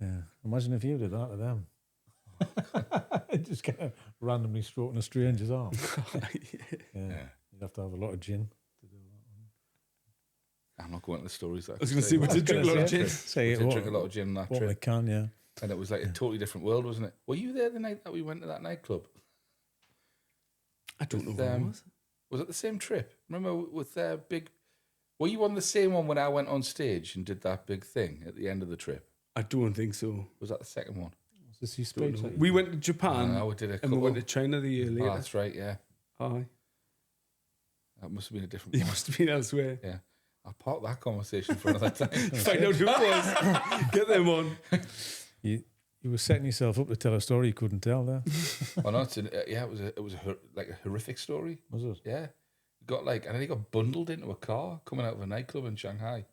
Yeah. Imagine if you did that to them. Just kind of randomly stroking a stranger's arm. Yeah. You'd have to have a lot of gin to do I'm not going into the stories. I was going to say, we did drink a lot of gin. Say We it. did drink a lot of gin on that What we trip. can, yeah. And it was like a totally different world, wasn't it? Were you there the night that we went to that nightclub? I don't know With, what it was. Was it the same trip? Remember with big... Were you on the same one when I went on stage and did that big thing at the end of the trip? I don't think so. Was that the second one? Was this your speech? We went to Japan No, we did a and couple. we went to China the year Oh, later. that's right, yeah. Aye. That must have been a different You one. must have been elsewhere. Yeah. I'll park that conversation for another time. Find out who it was. Get them on. You were setting yourself up to tell a story you couldn't tell there. Oh no, it was like a horrific story. Was it? Yeah, and then he got bundled into a car coming out of a nightclub in Shanghai.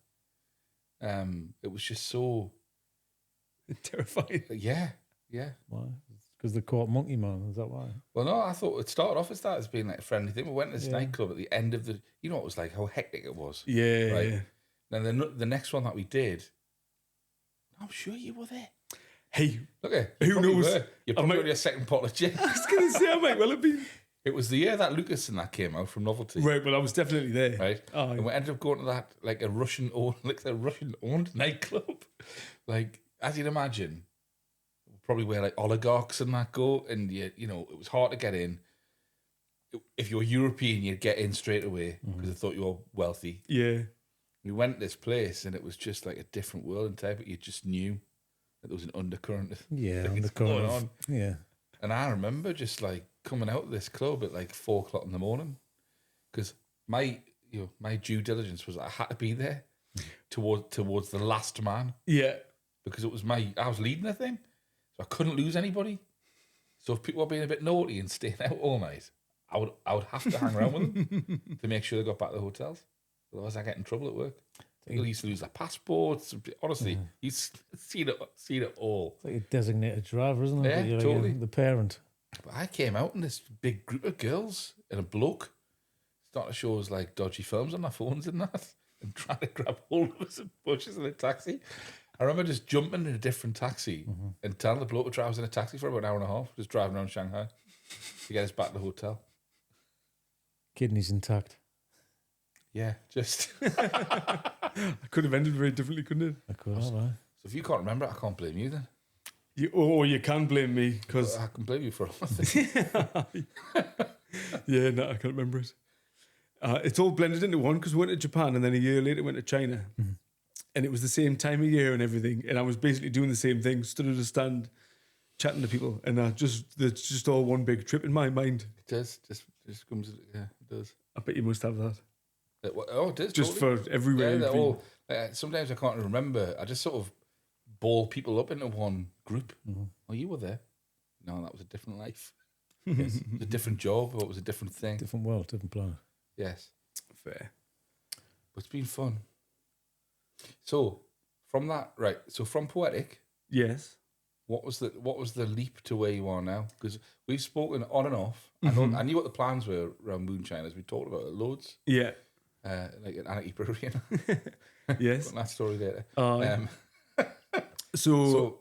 It was just so Terrifying. yeah. Why? Because the caught Monkey Man. Is that why? Well, no, I thought it started off as being like a friendly thing. We went to this Yeah. nightclub at the end of the. You know, it was like how hectic it was. Yeah. Right. Yeah. Then the next one that we did, I'm sure you were there. Hey, Look at Who knows? You're I probably might- on your second bottle of gin. I was going to say, I might well have been. It was the year that Lucas and that came out from Novelty. Right, well, I was definitely there. Right, Aye. and we ended up going to that like a Russian owned nightclub. Like as you'd imagine, probably where like oligarchs and that go, and you know it was hard to get in. If you're European, you'd get in straight away because they thought you were wealthy. Yeah. We went to this place, and it was just like a different world entirely. But you just knew that there was an undercurrent. of Yeah, things undercurrent going of- on. Yeah. And I remember just like coming out of this club at like 4:00 in the morning because my due diligence was I had to be there towards the last man Yeah. because it was I was leading the thing, so I couldn't lose anybody. So if people were being a bit naughty and staying out all night, I would have to hang around with them to make sure they got back to the hotels. Otherwise, I get in trouble at work. People used to lose their passports. Honestly, you seen it all. It's like a designated driver, isn't it? Yeah, You're like totally. the parent. But I came out in this big group of girls and a bloke starting to show us like dodgy films on their phones and that and trying to grab hold of us and push us in a taxi. I remember just jumping in a different taxi and telling the bloke to drive us in a taxi for about an hour and a half, just driving around Shanghai to get us back to the hotel. Kidneys intact. Yeah, just... I could have ended very differently, couldn't it? I could have, right? So if you can't remember it, I can't blame you then. You can blame me because I can blame you for all things. yeah, no, I can't remember it. It's all blended into one because we went to Japan and then a year later went to China, and it was the same time of year and everything, and I was basically doing the same thing, stood at a stand, chatting to people, and it's just all one big trip in my mind. It does. Just comes... Yeah, it does. I bet you must have that It does. just totally. for everywhere. Yeah, you've they're been. all. Sometimes I can't remember. I just sort of ball people up into one group. Oh, you were there. No, that was a different life. Yes, it was a different job, or it was a different thing. Different world, different planet. Yes, Fair. but it's been fun. So from that, right? So from Poetic, Yes. what was the leap to where you are now? Because we've spoken on and off. I knew what the plans were around Moonshine, as we talked about it loads. Yeah. Like an Anarchy Brewery. Yes. But that story later. So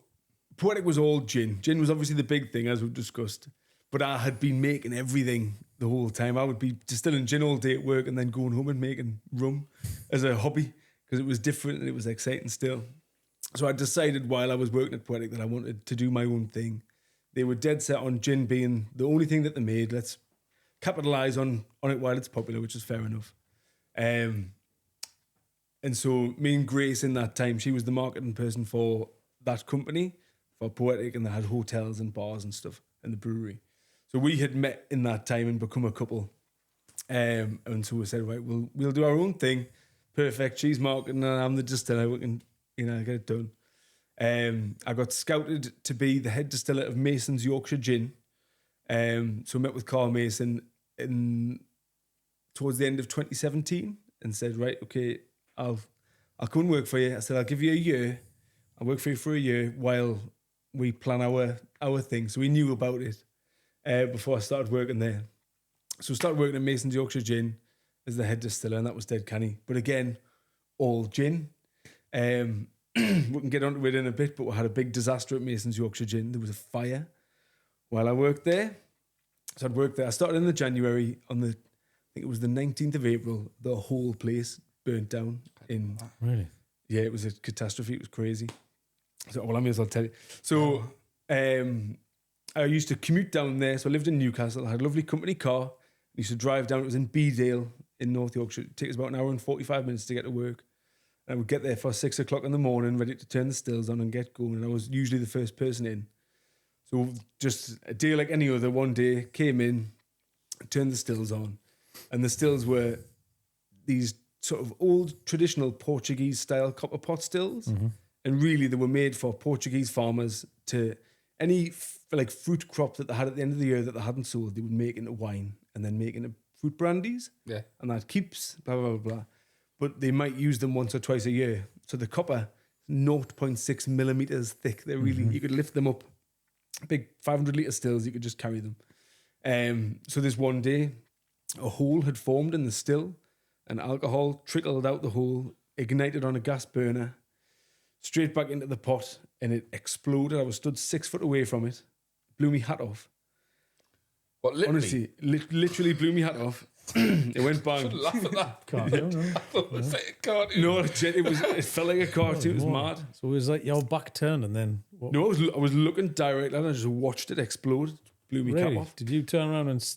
Poetic was all gin. Gin was obviously the big thing, as we've discussed. But I had been making everything the whole time. I would be distilling gin all day at work and then going home and making rum as a hobby because it was different and it was exciting still. So I decided while I was working at Poetic that I wanted to do my own thing. They were dead set on gin being the only thing that they made. Let's capitalise on it while it's popular, which is fair enough. And so me and Grace in that time, she was the marketing person for that company, for Poetic, and they had hotels and bars and stuff in the brewery. So we had met in that time and become a couple. And so we said, right, we'll do our own thing. Perfect. She's marketing and I'm the distiller. We can, get it done. I got scouted to be the head distiller of Mason's Yorkshire Gin. So I met with Carl Mason towards the end of 2017 and said, right, okay, I'll come and work for you. I said, I'll give you a year. I'll work for you for a year while we plan our thing. So we knew about it before I started working there. So I started working at Mason's Yorkshire Gin as the head distiller, and that was dead canny. But again, all gin. We can get onto it in a bit, but we had a big disaster at Mason's Yorkshire Gin. There was a fire while I worked there. So I started in the January I think it was the 19th of April, the whole place burnt down in. Really? Yeah, it was a catastrophe. It was crazy. So all I may as well tell you. So I used to commute down there. So I lived in Newcastle. I had a lovely company car. I used to drive down. It was in Beedale in North Yorkshire. It takes about an hour and 45 minutes to get to work. And I would get there for 6 o'clock in the morning, ready to turn the stills on and get going. And I was usually the first person in. So just a day like any other, one day came in, turned the stills on. And the stills were these sort of old traditional Portuguese style copper pot stills. Mm-hmm. And really they were made for Portuguese farmers to any like fruit crop that they had at the end of the year that they hadn't sold, they would make into wine and then make into fruit brandies. Yeah. And that keeps blah, blah, blah, blah. But they might use them once or twice a year. So the copper, 0.6 millimeters thick. They're really, you could lift them up. Big 500 litre stills, you could just carry them. So this one day, a hole had formed in the still and alcohol trickled out the hole, ignited on a gas burner, straight back into the pot, and it exploded. I was stood 6 foot away from it, blew me hat off. What, literally? Honestly, literally blew me hat off. It went bang. Shouldn't laugh at that. Cartoon, I thought it was like a cartoon. No, it felt like a cartoon. It was mad. So it was like your back turned and then... What? No, I was looking directly and I just watched it explode. Blew me Really? cap off. Did you turn around and...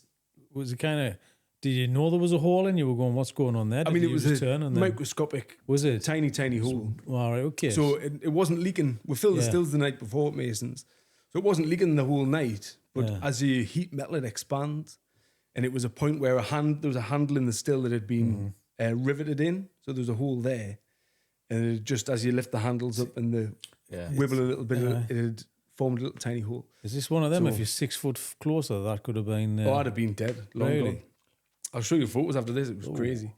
Was it kind of... Did you know there was a hole in? You were going, what's going on there? I mean, it was a turn and then, microscopic, was it tiny hole. All right, okay. So it wasn't leaking. We filled the stills the night before at Mason's. So it wasn't leaking the whole night. But as you heat metal, it expands. And it was a point where there was a handle in the still that had been riveted in. So there was a hole there. And it just as you lift the handles up and the wibble a little bit, it had formed a little tiny hole. Is this one of them? So, if you're 6 foot closer, that could have been... I'd have been dead. Long gone. I'll show you photos after this. It was crazy.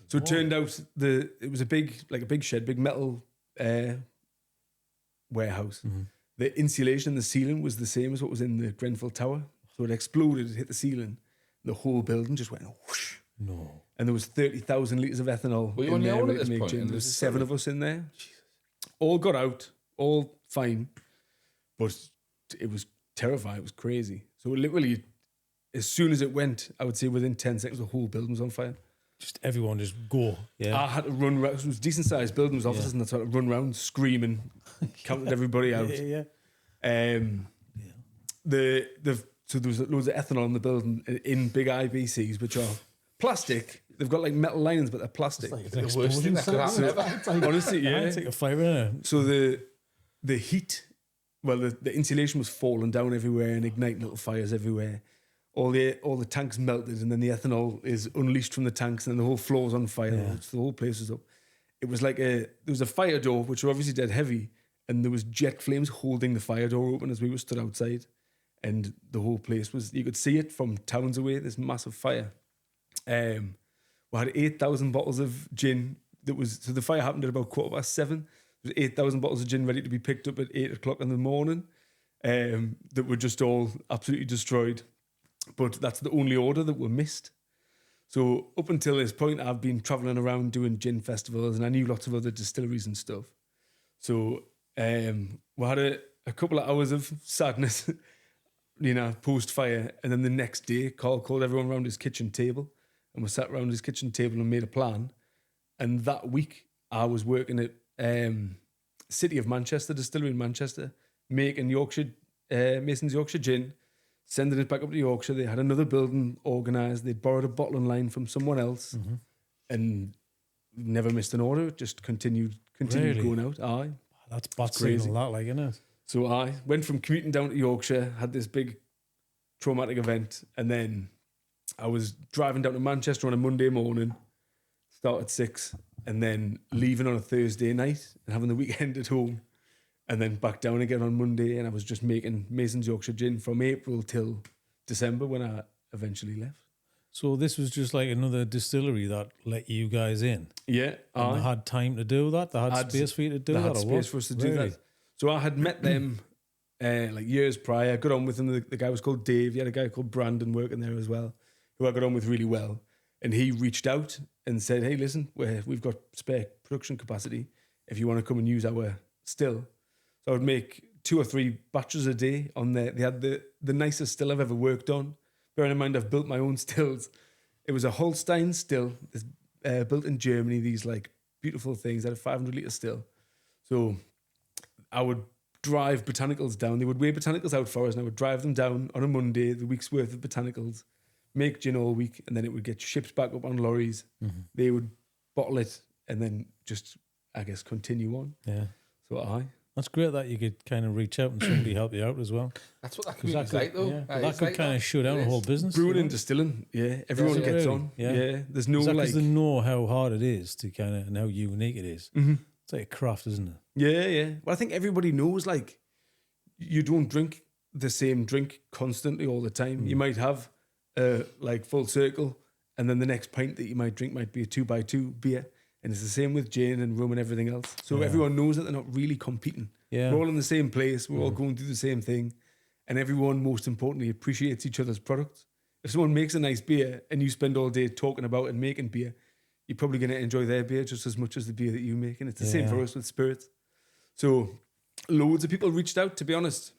So it turned out it was a big shed, big metal warehouse. Mm-hmm. The insulation in the ceiling was the same as what was in the Grenfell Tower. So it exploded, it hit the ceiling. The whole building just went whoosh. No. And there was 30,000 litres of ethanol in there ready to make gin. There was 7 of us in there. Jesus. All got out, all fine. But it was terrifying. It was crazy. So literally, as soon as it went, I would say within 10 seconds, the whole building was on fire. Just everyone just go. Yeah. I had to run around. It was decent sized buildings, offices, and I had to run around screaming, counted everybody out. So there was loads of ethanol in the building in big IBCs, which are plastic. They've got like metal linings, but they're plastic. It's the worst thing that could happen ever. Honestly, yeah. It's like a fire in it. So the heat, the insulation was falling down everywhere and igniting little fires everywhere. All the tanks melted, and then the ethanol is unleashed from the tanks, and then the whole floor's on fire. Yeah. The whole place was up. It was like there was a fire door, which were obviously dead heavy, and there was jet flames holding the fire door open as we were stood outside. And the whole place you could see it from towns away, this massive fire. We had 8,000 bottles of gin. So the fire happened at about 7:15. There was 8,000 bottles of gin ready to be picked up at 8 o'clock in the morning that were just all absolutely destroyed. But that's the only order that were missed. So up until this point, I've been travelling around doing gin festivals, and I knew lots of other distilleries and stuff. So we had a couple of hours of sadness, post-fire. And then the next day, Carl called everyone around his kitchen table, and we sat around his kitchen table and made a plan. And that week, I was working at City of Manchester, distillery in Manchester, making Mason's Yorkshire gin, sending it back up to Yorkshire. They had another building organised. They'd borrowed a bottling line from someone else and never missed an order. It just continued going out. Aye. That's bad crazy. That, like, isn't it? So I went from commuting down to Yorkshire, had this big traumatic event, and then I was driving down to Manchester on a Monday morning, start at 6, and then leaving on a Thursday night and having the weekend at home, and then back down again on Monday, and I was just making Mason's Yorkshire gin from April till December when I eventually left. So this was just like another distillery that let you guys in? Yeah. And they had time to do that? They had space for you to do that? They had space for us to do that. So I had met them like years prior. I got on with them. The guy was called Dave. He had a guy called Brandon working there as well, who I got on with really well. And he reached out and said, hey, listen, we've got spare production capacity if you want to come and use our still. So I would make 2 or 3 batches a day on there. They had the nicest still I've ever worked on. Bearing in mind, I've built my own stills. It was a Holstein still, this built in Germany, these like beautiful things that are 500 litre still. So I would drive botanicals down. They would weigh botanicals out for us, and I would drive them down on a Monday, the week's worth of botanicals, make gin all week, and then it would get shipped back up on lorries. They would bottle it and then just, I guess, continue on. Yeah. So That's great that you could kind of reach out and somebody help you out as well. That's what that community's like, though. Yeah, that could kind of shut down a whole business. brewing and distilling, everyone gets on. Yeah. There's no because they know how hard it is to kind of, and how unique it is. It's like a craft, isn't it? Yeah. Well, I think everybody knows, like, you don't drink the same drink constantly all the time. You might have like full circle, and then the next pint that you might drink might be a 2x2 beer. And it's the same with gin and rum and everything else. So everyone knows that they're not really competing. Yeah. We're all in the same place. We're all going through the same thing. And everyone, most importantly, appreciates each other's products. If someone makes a nice beer and you spend all day talking about and making beer, you're probably going to enjoy their beer just as much as the beer that you make. And it's the same for us with spirits. So loads of people reached out, to be honest.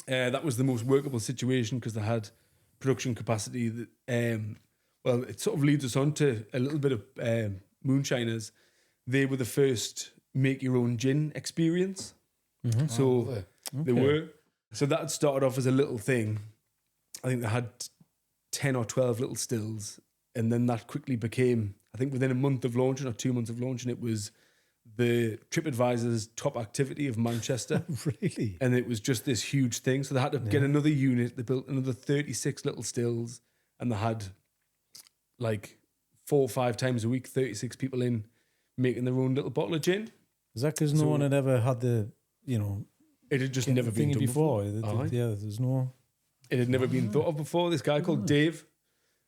That was the most workable situation because they had production capacity. That, well, it sort of leads us on to a little bit of moonshiners. They were the first make your own gin experience. So they were. So that started off as a little thing. I think they had 10 or 12 little stills. And then that quickly became, I think within a month of launching or 2 months of launching, it was the TripAdvisor's top activity of Manchester. Really? And it was just this huge thing. So they had to get another unit. They built another 36 little stills, and they had like 4 or 5 times a week, 36 people in making their own little bottle of gin. Is that because no one had ever had the, it had just never been done before. There's no... It had never been thought of before. This guy called Dave,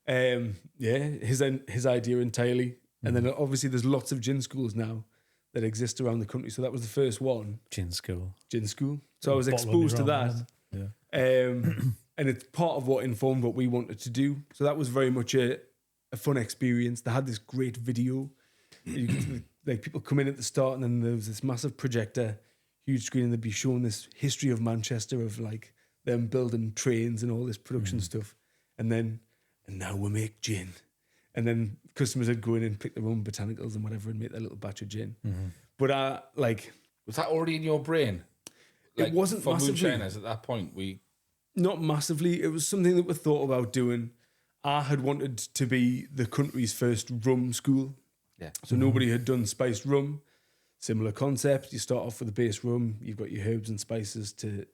his idea entirely. And then obviously there's lots of gin schools now that exist around the country. So that was the first one. Gin school. So I was exposed to that. Yeah. And it's part of what informed what we wanted to do. So that was very much a fun experience. They had this great video. Like people come in at the start, and then there was this massive projector, huge screen, and they'd be showing this history of Manchester, of like them building trains and all this production stuff. And now we make gin. And then customers would go in and pick their own botanicals and whatever and make their little batch of gin. But was that already in your brain? It wasn't for massively. moonshiners at that point. Not massively. It was something that we thought about doing. I had wanted to be the country's first rum school. Yeah. So nobody had done spiced rum. Similar concept. You start off with a base rum. You've got your herbs and spices to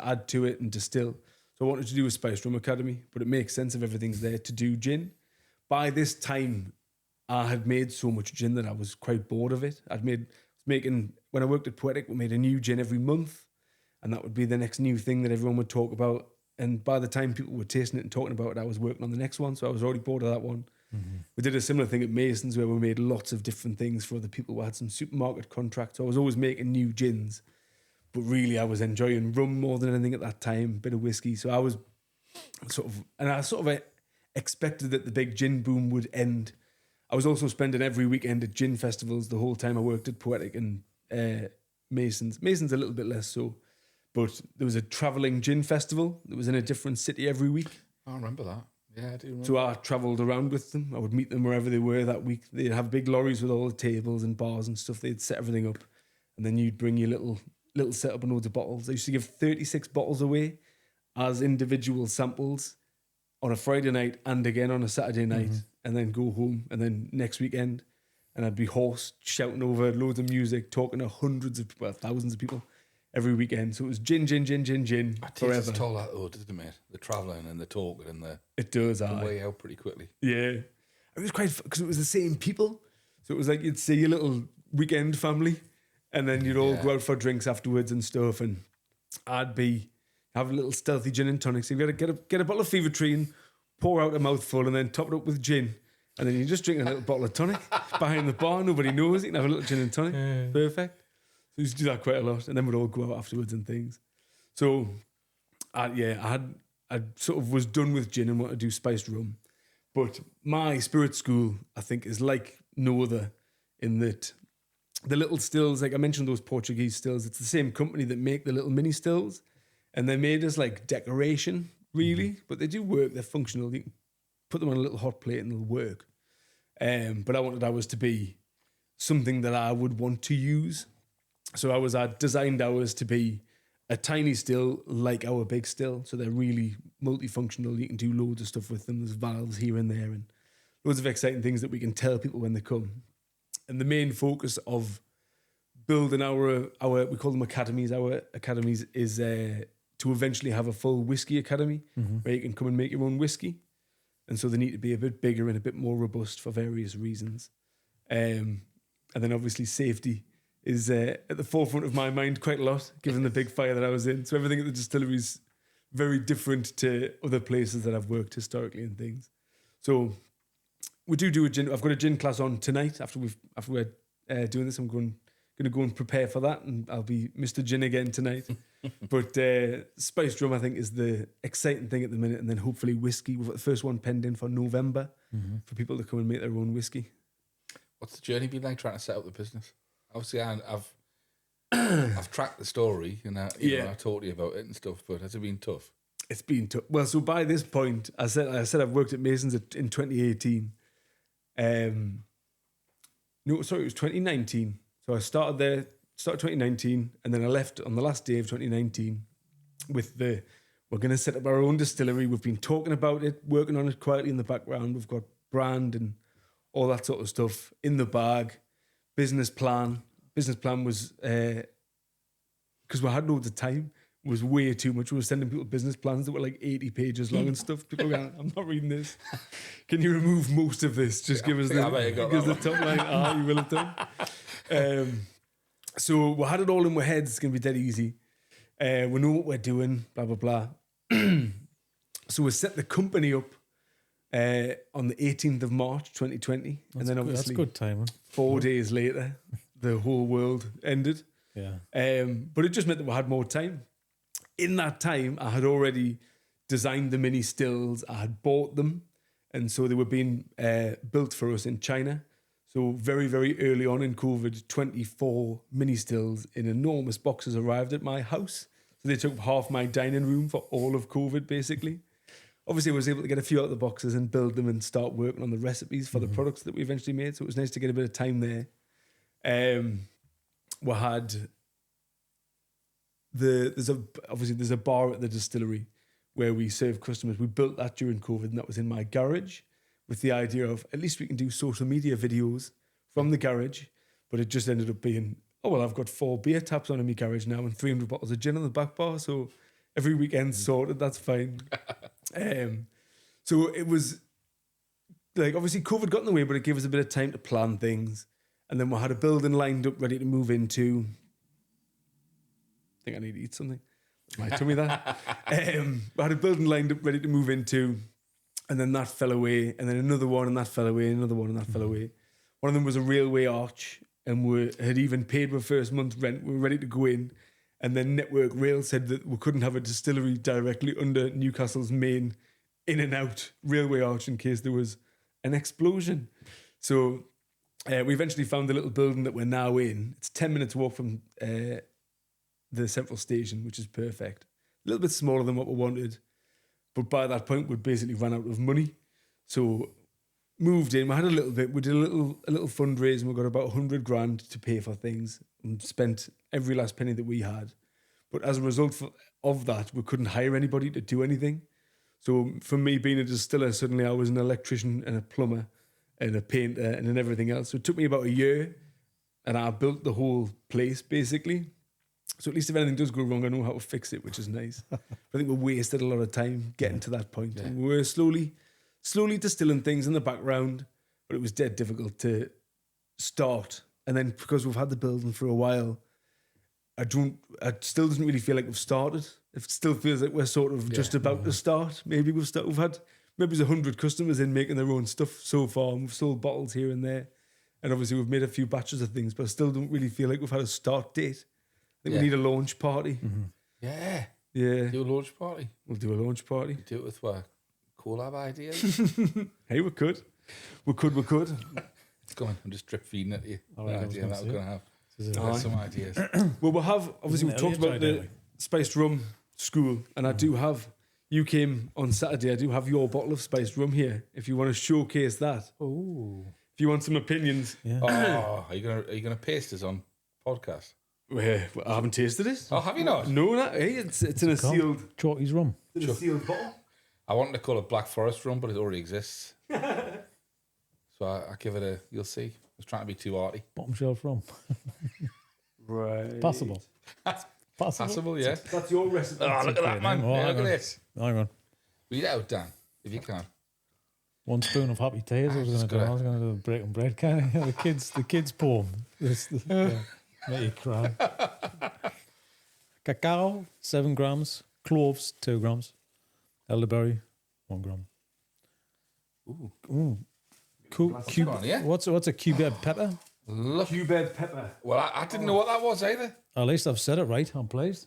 add to it and distill. So I wanted to do a spiced rum academy, but it makes sense if everything's there to do gin. By this time, I had made so much gin that I was quite bored of it. When I worked at Poetic, we made a new gin every month, and that would be the next new thing that everyone would talk about. And by the time people were tasting it and talking about it, I was working on the next one, so I was already bored of that one. We did a similar thing at Mason's where we made lots of different things for other people. We had some supermarket contracts. So I was always making new gins, but really I was enjoying rum more than anything at that time, a bit of whiskey. So I was I expected that the big gin boom would end. I was also spending every weekend at gin festivals the whole time I worked at Poetic and Mason's. Mason's a little bit less so, but there was a travelling gin festival that was in a different city every week. I remember that. Yeah, I do remember. So I travelled around with them. I would meet them wherever they were that week. They'd have big lorries with all the tables and bars and stuff. They'd set everything up, and then you'd bring your little setup and loads of bottles. They used to give 36 bottles away as individual samples on a Friday night and again on a Saturday night, and then go home, and then next weekend, and I'd be hoarse, shouting over loads of music, talking to hundreds of people, thousands of people every weekend. So it was gin forever. It's all that though, didn't it, mate? The travelling and the talking and the way out pretty quickly. Yeah. It was quite, because it was the same people. So it was like you'd see your little weekend family, and then you'd all go out for drinks afterwards and stuff, and I'd have a little stealthy gin and tonic. So you got to get a bottle of Fever Tree and pour out a mouthful and then top it up with gin. And then you're just drinking a little bottle of tonic behind the bar. Nobody knows. You can have a little gin and tonic. Perfect. So we used to do that quite a lot. And then we'd all go out afterwards and things. So, I sort of was done with gin and wanted to do spiced rum. But my spirit school, I think, is like no other in that the little stills, like I mentioned those Portuguese stills, it's the same company that make the little mini stills. And they're made as like decoration, really. But they do work. They're functional. You can put them on a little hot plate and they'll work. But I wanted ours to be something that I would want to use. So I designed ours to be a tiny still like our big still. So they're really multifunctional. You can do loads of stuff with them. There's valves here and there and loads of exciting things that we can tell people when they come. And the main focus of building our we call them academies. Our academies is to eventually have a full whiskey academy where you can come and make your own whiskey. And so they need to be a bit bigger and a bit more robust for various reasons. And then obviously safety is at the forefront of my mind quite a lot, given the big fire that I was in. So everything at the distillery is very different to other places that I've worked historically and things. So we do a gin. I've got a gin class on tonight. After we're doing this, I'm going to go and prepare for that, and I'll be Mr. Gin again tonight. But spiced rum, I think, is the exciting thing at the minute, and then hopefully whiskey. We've got the first one penned in for November for people to come and make their own whiskey. What's the journey been like trying to set up the business? Obviously, I've tracked the story, and I've talked to you about it and stuff. But has it been tough? It's been tough. Well, so by this point, I said I've worked at Mason's in 2018. No, sorry, it was 2019. So I started 2019, and then I left on the last day of 2019 with we're going to set up our own distillery. We've been talking about it, working on it quietly in the background. We've got brand and all that sort of stuff in the bag. Business plan was, because we had loads of time, was way too much. We were sending people business plans that were like 80 pages long and stuff. People were going, I'm not reading this. Can you remove most of this? Just give us the top line. You will have done. So we had it all in our heads. It's going to be dead easy. We know what we're doing, blah, blah, blah. So we set the company up on the 18th of March, 2020. And then obviously that's good timing. 4 days later, the whole world ended. Yeah. But it just meant that we had more time. In that time, I had already designed the mini stills. I had bought them. And so they were being built for us in China. So very, very early on in COVID, 24 mini stills in enormous boxes arrived at my house. So they took half my dining room for all of COVID, basically. Obviously, I was able to get a few out of the boxes and build them and start working on the recipes for the products that we eventually made. So it was nice to get a bit of time there. We had there's a bar at the distillery where we serve customers. We built that during COVID, and that was in my garage, with the idea of at least we can do social media videos from the garage. But it just ended up being, I've got 4 beer taps on in my garage now and 300 bottles of gin on the back bar. So every weekend sorted, that's fine. So it was like, obviously COVID got in the way, but it gave us a bit of time to plan things. And then we had a building lined up ready to move into. I think I need to eat something. My tummy that. We had a building lined up ready to move into, and then that fell away, and then another one, and that fell away, another one, and that fell away. One of them was a railway arch, and we had even paid our first month's rent. We were ready to go in, and then Network Rail said that we couldn't have a distillery directly under Newcastle's main in and out railway arch in case there was an explosion. So we eventually found the little building that we're now in. It's 10 minutes walk from the central station, which is perfect. A little bit smaller than what we wanted, but by that point we'd basically run out of money. So moved in. We had a little bit. We did a little fundraising. We got about 100 grand to pay for things and spent every last penny that we had. But as a result of that, we couldn't hire anybody to do anything. So for me being a distiller, suddenly I was an electrician and a plumber and a painter and then everything else. So it took me about a year, and I built the whole place basically. So at least if anything does go wrong, I know how to fix it, which is nice. But I think we wasted a lot of time getting to that point. Yeah. And we were slowly distilling things in the background, but it was dead difficult to start. And then because we've had the building for a while, it still doesn't really feel like we've started. It still feels like we're sort of just about to start. Maybe we've had maybe 100 customers in making their own stuff so far, and we've sold bottles here and there. And obviously we've made a few batches of things, but I still don't really feel like we've had a start date. I think we need a launch party. Mm-hmm. Yeah. Do a launch party. We'll do a launch party. Do it with collab ideas. Hey, we could. It's going. I'm just drip feeding at you. All right, idea that we're going to have. Some ideas. Well, we'll have, obviously we've talked about the spiced rum school, and I do have, you came on Saturday, I do have your bottle of spiced rum here, if you want to showcase that. Oh. If you want some opinions, Yeah. Oh, are you gonna paste this on podcast? I haven't tasted it. Oh, have you not? No, hey, it's in a sealed, Chalky's rum. in a sealed bottle. I wanted to call it Black Forest rum, but it already exists. So I give it a. You'll see. I was trying to be too arty. Bottom shelf rum. Right. Possible. Possible. Possible, yeah. That's your recipe. Oh, look at that, man. Oh, Yeah, hang look at on. this. Hang on. Read it out, Dan, if you can. 1 spoon of happy tears. I was going to do. I was going to do the breaking bread kind of the kids poem. Make you cry. Cacao 7 grams. Cloves 2 grams. Elderberry 1 gram. Ooh. Cube. on, yeah. What's a cubeb pepper? Look. Cubed pepper. Well, I didn't know what that was either. At least I've said it right. I'm pleased.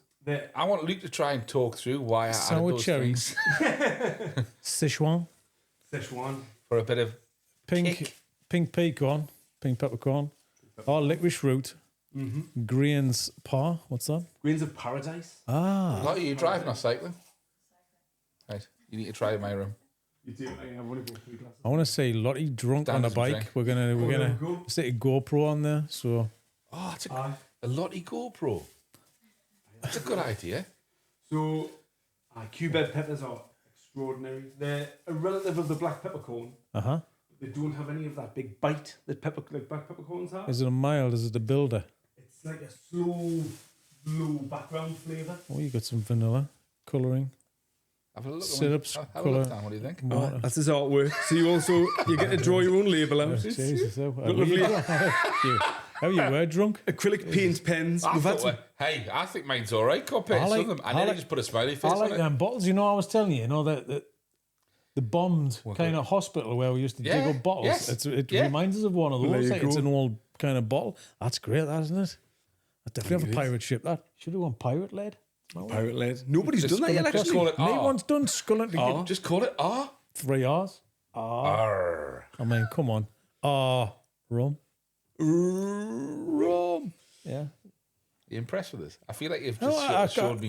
I want Luke to try and talk through why I Sour added those cherries. things Sichuan. Szechuan. for a bit of Pink pecan. Pink peppercorn. Oh, licorice root. Greens par. What's that? Grains of paradise. Ah. Are you driving or cycling? Right. You need to try in my room. You do. I've only got 3 glasses. I want to say Lottie drunk Dan on a doesn't bike. drink. We're gonna go. stick a GoPro on there. So Oh, it's a Lottie GoPro. That's a good idea. So, cubed peppers are extraordinary. They're a relative of the black peppercorn. They don't have any of that big bite that black peppercorns have. is it a mild? Is it a builder? It's like a slow, low background flavour. Oh, you got some vanilla colouring. Have a look. Syrups, Have a colour. look, Dan. What do you think? Water. That's his artwork. So you get to draw your own label out. Jesus, lovely. How you were drunk? Acrylic paint pens. We've had some. Hey, I think mine's all right compared I to like- some of them. I And then like- you just put a smiley face I on like it. them bottles. You know, I was telling you, that the bombed kind of hospital where we used to dig Yeah, up bottles. yes, It yeah. reminds us of one of Well, there those. you Like, it's go. an old kind of bottle. That's great, that isn't it? I definitely have a pirate ship. That should have gone pirate led. Pirate led. Nobody's Just done that yet, just actually. call it No R. one's done sculling to get Just call it R. 3 R's. R. I mean, come on. Rum. Rum. Yeah. You impressed with this? I feel like you've No, just showed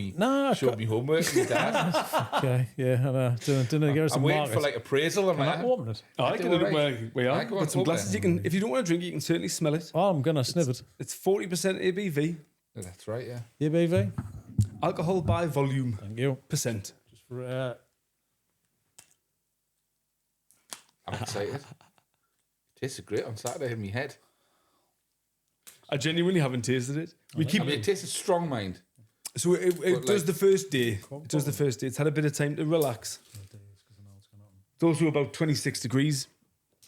me homework and your dad. Okay, yeah. And, didn't give us I'm some waiting markers. for like appraisal. Can I open it? I can look where we are. go on, Got some open glasses. it. You can, if you don't want to drink, you can certainly smell it. Oh, I'm going to sniff it. It's 40% ABV. That's right, yeah. Yeah, baby. Alcohol by volume Thank you. percent. Just for, I'm excited. It tasted great on Saturday in my head. I genuinely haven't tasted it. We keep I mean, it tasted strong, mind. so it But does like- the first day. It does the first day. It's had a bit of time to relax. It's also about 26 degrees.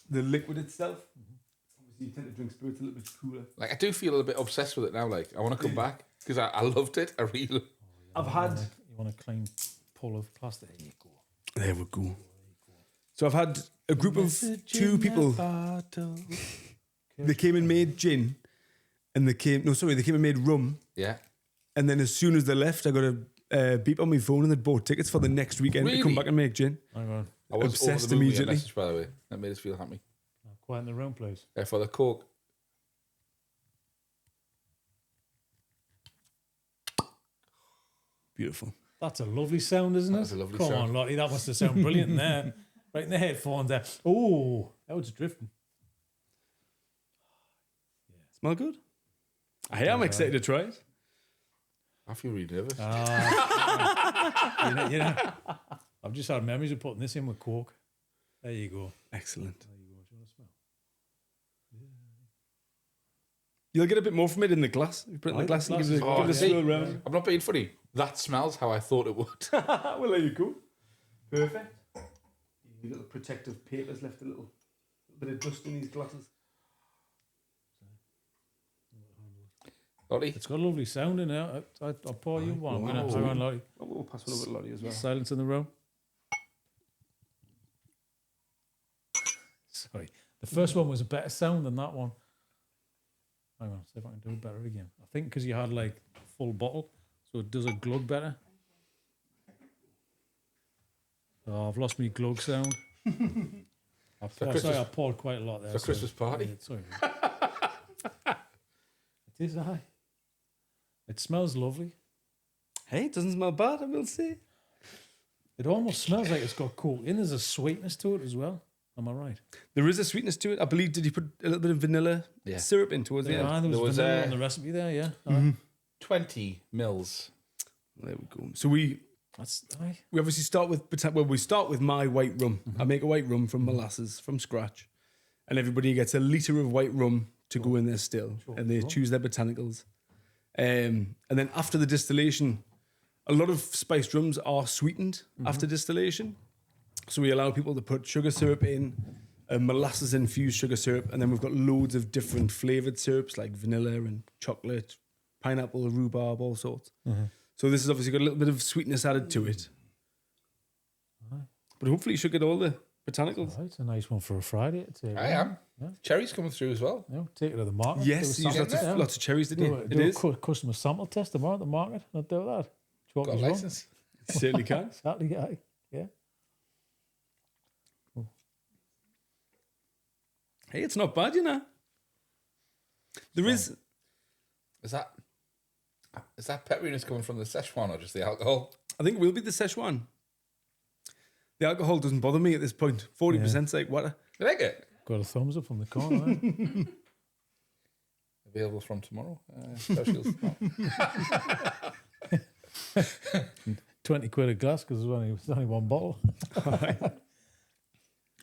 The liquid itself. Obviously, you tend to drink spirits a little bit cooler. Like, I do feel a bit obsessed with it now. Like, I want to come back because I loved it. I really. I've had. you want a clean pull of plastic? There you go. There we go. So I've had a group of 2 people. They came and made gin, and they came and made rum. Yeah. And then as soon as they left, I got a beep on my phone, and they bought tickets for the next weekend to come Really? back and make gin. Hang on. I was Obsessed over the moon with your immediately. message, by the way. That made us feel happy. Quiet in the room, please. For the Coke. Beautiful. That's a lovely sound, isn't it? That's a lovely Come sound. on, Lottie. That must have sounded brilliant in there. Right in the headphones there. Oh, that was drifting. Smell good? I am excited to try it. I feel really nervous. You know, I've just had memories of putting this in with Coke. There you go. Excellent. There you go. Do you want to smell? You'll get a bit more from it in the glass. You put it in the glass and give it Oh, a see, swirl around. I'm not being funny. That smells how I thought it would. Well, there you go. Perfect. You little protective papers left a little bit of dust in these glasses. Lottie, It's got a lovely sound in there. I'll pour you one. I'm gonna wow. hang on, Lottie. Oh, we'll pass one over to Lottie as well. Silence in the room. Sorry. The first one was a better sound than that one. Hang on, see if I can do it better again. I think because you had like a full bottle, so it does a glug better. Oh, I've lost my glug sound. Sorry, I poured quite a lot there. for Christmas party. Yeah, sorry. It is high. It smells lovely. Hey, it doesn't smell bad, I will say. It almost smells like it's got Coke in. There's a sweetness to it as well. Am I right? There is a sweetness to it. I believe, did you put a little bit of vanilla syrup into it? Yeah, there was vanilla on the recipe there, yeah. 20 mils. There we go. So we obviously start with, we start with my white rum. I make a white rum from molasses, from scratch. And everybody gets a litre of white rum to go in there still. And they choose their botanicals. And then after the distillation, a lot of spiced rums are sweetened after distillation. So we allow people to put sugar syrup in, molasses infused sugar syrup, and then we've got loads of different flavoured syrups like vanilla and chocolate, pineapple, rhubarb, all sorts. So this has obviously got a little bit of sweetness added to it. But hopefully you should get all the botanicals. It's a nice one for a Friday. I am. Yeah. Cherries coming through as well. Take it to the market. Yes, you used lots of cherries, didn't you? Do a customer sample test tomorrow at the market. Not do that. Got a license. Certainly can. Exactly, yeah. Hey, it's not bad, you know. There is... Is that pepperiness coming from the Szechuan or just the alcohol? I think it will be the Szechuan. The alcohol doesn't bother me at this point. 40% is like water. You like it? Got a thumbs up from the corner. Available from tomorrow. Specials. 20 quid a glass because there's only one bottle.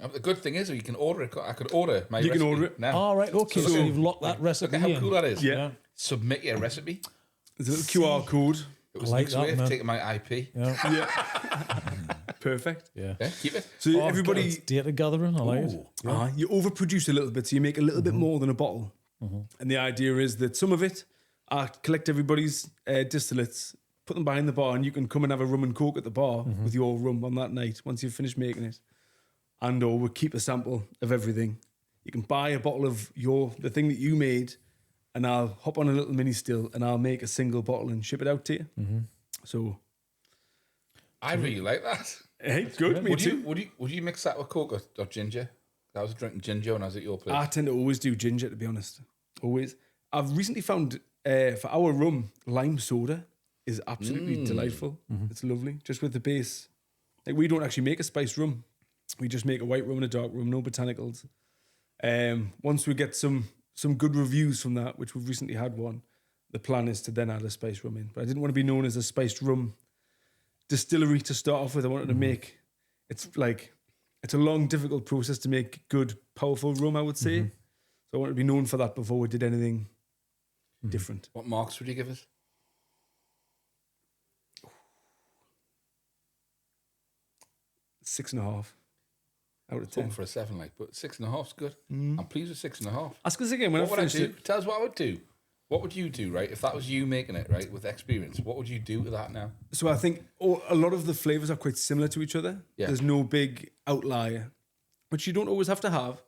The good thing is, you can order it. I could order my You recipe can order it now. All right, okay. So you've locked that recipe Look at how cool that is. Yeah. Submit your recipe. There's a little QR code. It was like Nick's that, way of man. taking my IP. Yeah. Perfect. Yeah. Keep it. So Oh, everybody... it's data gathering. I like it. You overproduce a little bit, so you make a little bit more than a bottle. And the idea is that some of it, I collect everybody's distillates, put them behind the bar, and you can come and have a rum and coke at the bar with your rum on that night once you've finished making it. And or we'll keep a sample of everything. You can buy a bottle of the thing that you made, and I'll hop on a little mini still, and I'll make a single bottle and ship it out to you. So I really like that. hey, good. Me too. Would you mix that with Coke or ginger? I was drinking ginger when I was at your place. I tend to always do ginger, to be honest. Always. I've recently found for our rum, lime soda is absolutely delightful. It's lovely, just with the base. Like, we don't actually make a spiced rum. We just make a white rum and a dark rum, no botanicals. Once we get some good reviews from that, which we've recently had one, the plan is to then add a spiced rum in. But I didn't want to be known as a spiced rum distillery to start off with. I wanted to make, it's a long, difficult process to make good, powerful rum, I would say. So I wanted to be known for that before we did anything different. What marks would you give us? 6.5 out of 10. Hoping for a 7, but 6.5 is good. I'm pleased with 6.5. Ask us again when What would I finished do? it. Tell us what I would do. What would you do, right? If that was you making it, right, with experience, what would you do with that now? So I think a lot of the flavors are quite similar to each other. Yeah. There's no big outlier, which you don't always have to have,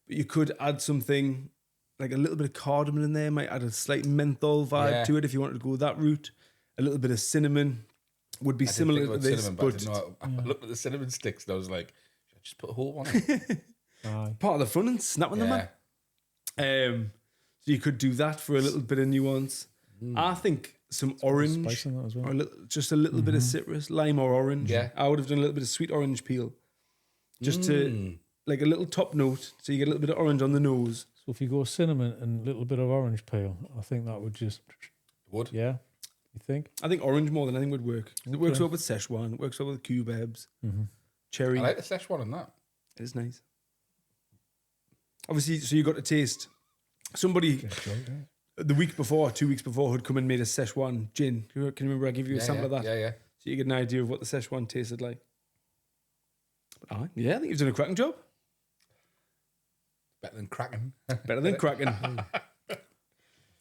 but you could add something like a little bit of cardamom in there. Might add a slight menthol vibe to it if you wanted to go that route. A little bit of cinnamon would be similar to this, cinnamon, but I, didn't know I looked at the cinnamon sticks and I was like, should I just put a whole one in? part of the fun and snapping them up. So you could do that for a little bit of nuance. I think some orange, spice in that as well. or just a little bit of citrus, lime or orange. Yeah. I would have done a little bit of sweet orange peel, just to like a little top note, so you get a little bit of orange on the nose. So if you go cinnamon and a little bit of orange peel, I think that would just... Would? Yeah. You think? I think orange more than anything would work. It works well with Szechuan. It works well with cubebs, cherry. I like the Szechuan in that. It is nice. Obviously, so you got to taste. Somebody the week before, 2 weeks before, had come and made a Szechuan gin. Can you remember I gave you a sample of that? Yeah. So you get an idea of what the Szechuan tasted like. But I think you've done a cracking job. Better than cracking. Better than cracking.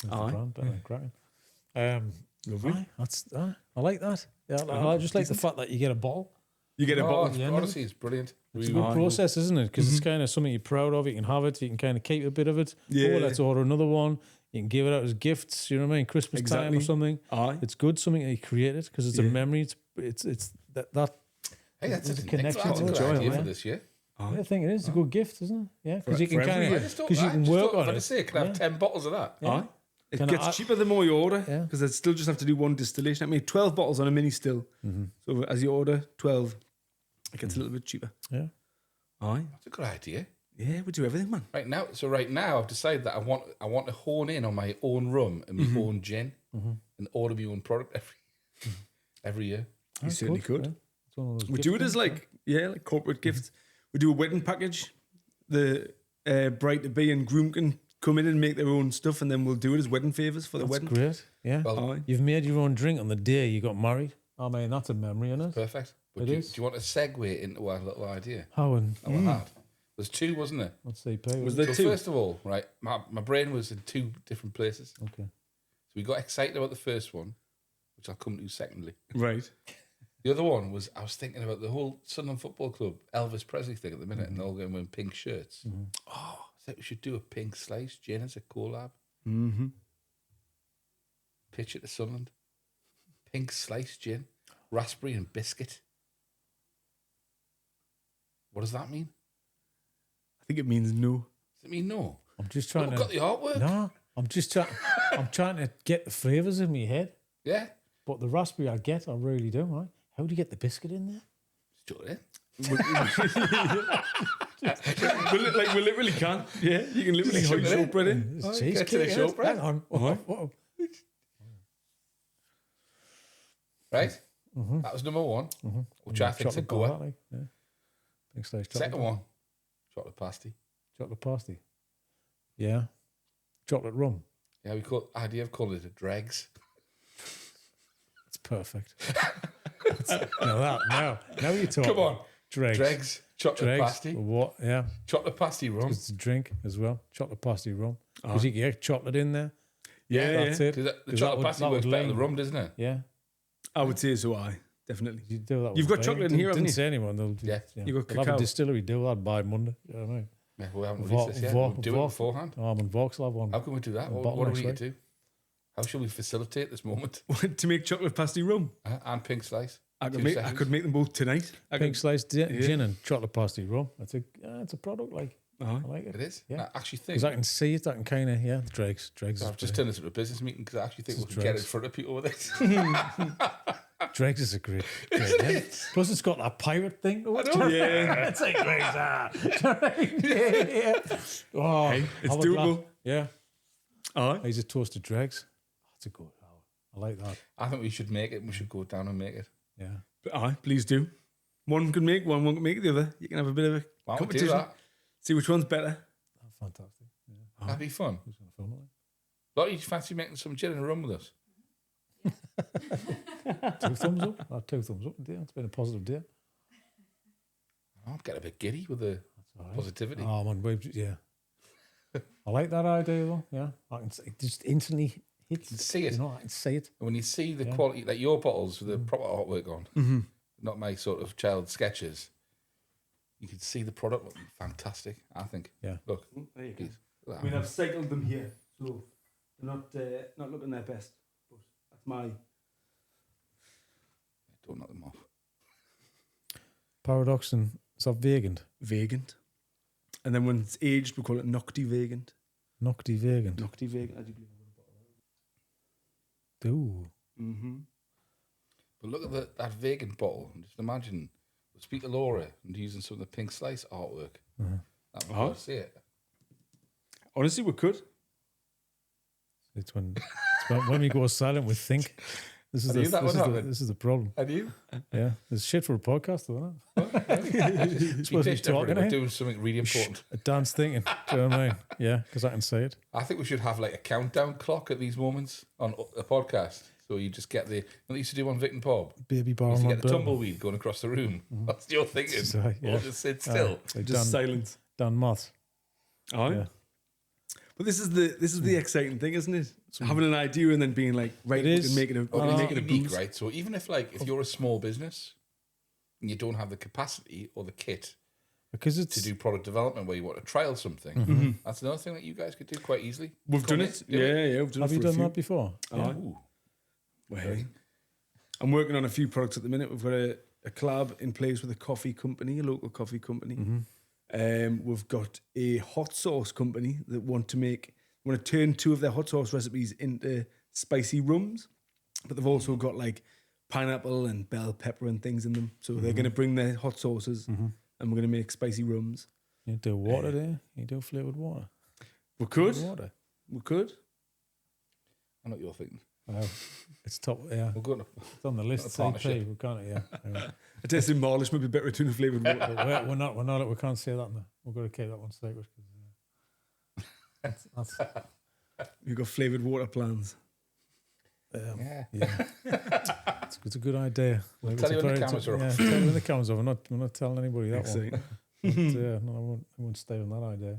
Better than cracking. Lovely. I like that. Yeah, I just like the fact that you get a bottle. You get a bottle. Honestly, it's brilliant. It's a good process, isn't it? Because it's kind of something you're proud of. You can have it. You can kind of keep a bit of it. Yeah. Oh, let's order another one. You can give it out as gifts. You know what I mean? Christmas time or something. It's good. Something that you created because it's a memory. It's that. Hey, that's a connection connection to to the idea joy, for this year. I think it is a good gift, isn't it? Yeah, because you can for every kind year. of because you can work on it. Can I have 10 bottles of that? Yeah. It Can gets I- cheaper the more you order Yeah. because I still just have to do one distillation. I made 12 bottles on a mini still. So as you order 12, it gets a little bit cheaper. Yeah. Aye. That's a good idea. Yeah, we do everything, man. Right now, I've decided that I want to hone in on my own rum and my own gin and order my own product every year. You certainly could. Yeah. It's one of those We gift do it as things, like corporate gifts. We do a wedding package. The bride to be and groom can come in and make their own stuff, and then we'll do it as wedding favours for the That's wedding. great. Yeah. Well, Aye. You've made your own drink on the day you got married. I mean, that's a memory, isn't it? perfect. But It do is. you want to segue into our little idea How and that we had? There's two, wasn't there? let's say pay. Was it? there So two? first of all, right, my brain was in two different places. Okay. So we got excited about the first one, which I'll come to secondly. Right. The other one was I was thinking about the whole Sunderland Football Club Elvis Presley thing at the minute, and they're all going wearing pink shirts. Oh, I think we should do a pink slice gin as a collab. Mm-hmm. Pitch it to Sunderland. Pink slice gin, raspberry and biscuit. What does that mean? I think it means no. Does it mean no? I'm just Well, trying we've got to. the artwork. No, I'm just trying. I'm trying to get the flavours in my head. Yeah. But the raspberry I really do. Right? How do you get the biscuit in there? Just do it. We literally can. Yeah, you can literally Just hide shove it in. shortbread in. It's Oh, cheesecake. get to the yes. shortbread. Hang on. Whoa. Right? That was number one, which I think's a Chocolate bar, goer. like, yeah. Big slice chocolate Second bar. one, chocolate pasty. Chocolate pasty. Yeah. Chocolate rum. Yeah, we call idea of calling it a dregs. It's perfect. now you're talking. Come on. Dregs. Chocolate Dregs. pasty. What? Yeah. Chocolate pasty rum. It's a drink as well. Chocolate pasty rum. Because you can get chocolate in there. Yeah, That's yeah. it. 'Cause the 'Cause chocolate that would- pasty that works would better than lean. the rum, doesn't it? Yeah. I would say so. Aye, definitely. You do that. You've with got Bain. chocolate in here, haven't Didn't you? say anyone. They'll Yeah. You got they'll have cacao. a distillery do that by Monday. You know what I mean? Yeah, we haven't Vo- released this yet. vo- We'll do it vo- beforehand. And Vauxhall have one. How can we do that? A What bottle do we next need to do? How shall we facilitate this moment? To make chocolate pasty rum. And pink slice. I 2 could seconds. make them both tonight. Pink slice gin and chocolate pasty rum. It's a product like Aye. I like it. It is. Yeah. I actually think. Because I can see it. I can kind of the dregs. Dregs. I've just turned this into a business meeting because I actually think we This can is get in dregs. front of people with it. Dregs is a great name. Plus, it's got that pirate thing. To it. Yeah. It's like Dregs. Yeah. Oh, Hey, it's I would laugh. doable. Yeah. Aye. He's a toasted dregs. That's a good. I like that. I think we should make it. We should go down and make it. Yeah. Aye, please do. One can make one can make the other. You can have a bit of a Why don't we do competition. that? See which one's better. That's fantastic. Yeah. That'd be fun. Who's going to film it? Lottie, do you fancy making some gin and rum with us? 2 thumbs up. 2 thumbs up. Dear. It's been a positive day. I'm getting a bit giddy with the All right. positivity. Oh man, yeah. I like that idea though. Yeah, I can it just instantly hits. You can see it. You know, I can see it. And when you see the quality, like your bottles with the proper artwork on, not my sort of child sketches, you can see the product looking fantastic, I think. Yeah. Look, There you please. Look at I mean, that. I've cycled them here, so they're not looking their best. But that's my Don't knock them off. Paradox and is that vegan? vegant. And then when it's aged, we call it nocti vegant. Nocti vegan. Nocti vegant. I do believe. Ooh. Mm-hmm. But look at that vegan bottle and just imagine, we'll speak to Laura and using some of the pink slice artwork. That would Oh. see it. Honestly, we could. It's when we go silent, we think. This is I knew that would happen. this is the problem. And you? Yeah, there's shit for a podcast, though, isn't it? Be Supposed to be patient, everybody. talking, We're eh? doing something really important. A dance thinking. Do you know what I mean? Yeah, because I can say it. I think we should have like a countdown clock at these moments on a podcast. So you just get what they used to do on Vic and Bob. Baby You bar used to on get the tumbleweed going across the room. That's your thinking. So, yeah. Or just sit still. Like Just silence. Dan Moss. Aye. Yeah. But this is the exciting thing, isn't it? Having an idea and then being like, right, It we is. can make it a, we But can it's make it a unique, booze. right? So even if you're a small business and you don't have the capacity or the kit Because it's to do product development where you want to trial something, that's another thing that you guys could do quite easily. We've Come done in, it. do Yeah, we've done have it you for a done few. that before? Aye. Ooh. Well, hey. I'm working on a few products at the minute. We've got a collab in place with a coffee company, a local coffee company. We've got a hot sauce company that want to turn 2 of their hot sauce recipes into spicy rums, but they've also got like pineapple and bell pepper and things in them. So they're going to bring their hot sauces and we're going to make spicy rums. You do water there. You do flavoured water. We could. Water. We could. I know what you're thinking. It's top. Yeah, We're going to. it's on the list. A partnership. CP. We can't. Yeah. I tasted Marlish might be better tuna flavoured water. But we're not. We can't say that. We've got to keep that one secret. That's You've got flavoured water plans. Yeah. It's a good idea. Tell you when the cameras are off. Yeah, tell you when the cameras are off. We're not telling anybody that Exciting. one. But, no, I won't stay on that idea.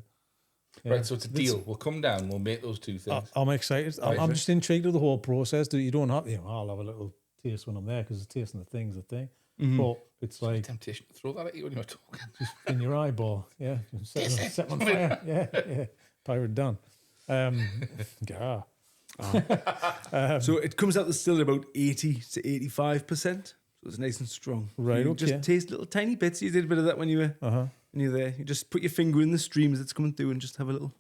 Yeah. Right, so it's a deal. We'll come down. We'll make those two things. I'm excited. I'm just intrigued with the whole process. You don't have, I'll have a little taste when I'm there because the tasting the thing's a thing. But it's like Temptation to throw that at you when you're talking. just in your eyeball. Yeah, set on fire. Yeah. Pirate done. Yeah. So it comes out still at about 80 to 85%. So it's nice and strong. Right, You okay. just taste little tiny bits. You did a bit of that when you were when you're there. You just put your finger in the stream as it's coming through and just have a little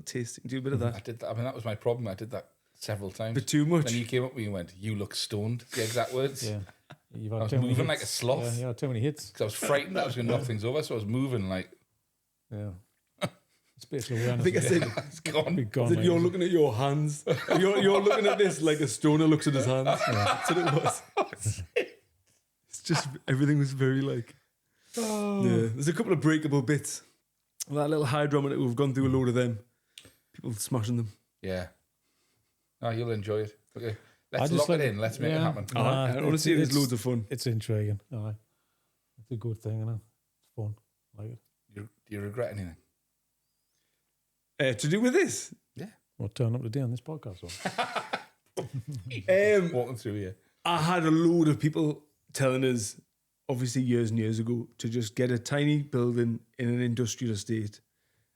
taste. Do a bit of that. I did that. I mean, that was my problem. I did that several times. But too much. Then you came up with me and went, "You look stoned." The exact words. Yeah. You've I had was too many moving hits. like a sloth. Yeah, too many hits. Because I was frightened that I was going to knock things over, so I was moving like. Yeah. Spatial awareness. I think I said, It's gone. Be gone, that mate. you're looking at your hands. You're looking at this like a stoner looks at his hands. That's what it was. It's just, everything was very like... Yeah. There's a couple of breakable bits. That little hydrometer, we've gone through a load of them. People smashing them. Yeah. No, you'll enjoy it. Okay. I Let's just lock like it in. Let's make it happen. Honestly, it's loads of fun. It's intriguing. Aye. It's a good thing, isn't it? It's fun. I like it. Do you regret anything? To do with this? Yeah. We'll turn up today on this podcast. Walking through here. I had a load of people telling us, obviously years and years ago, to just get a tiny building in an industrial estate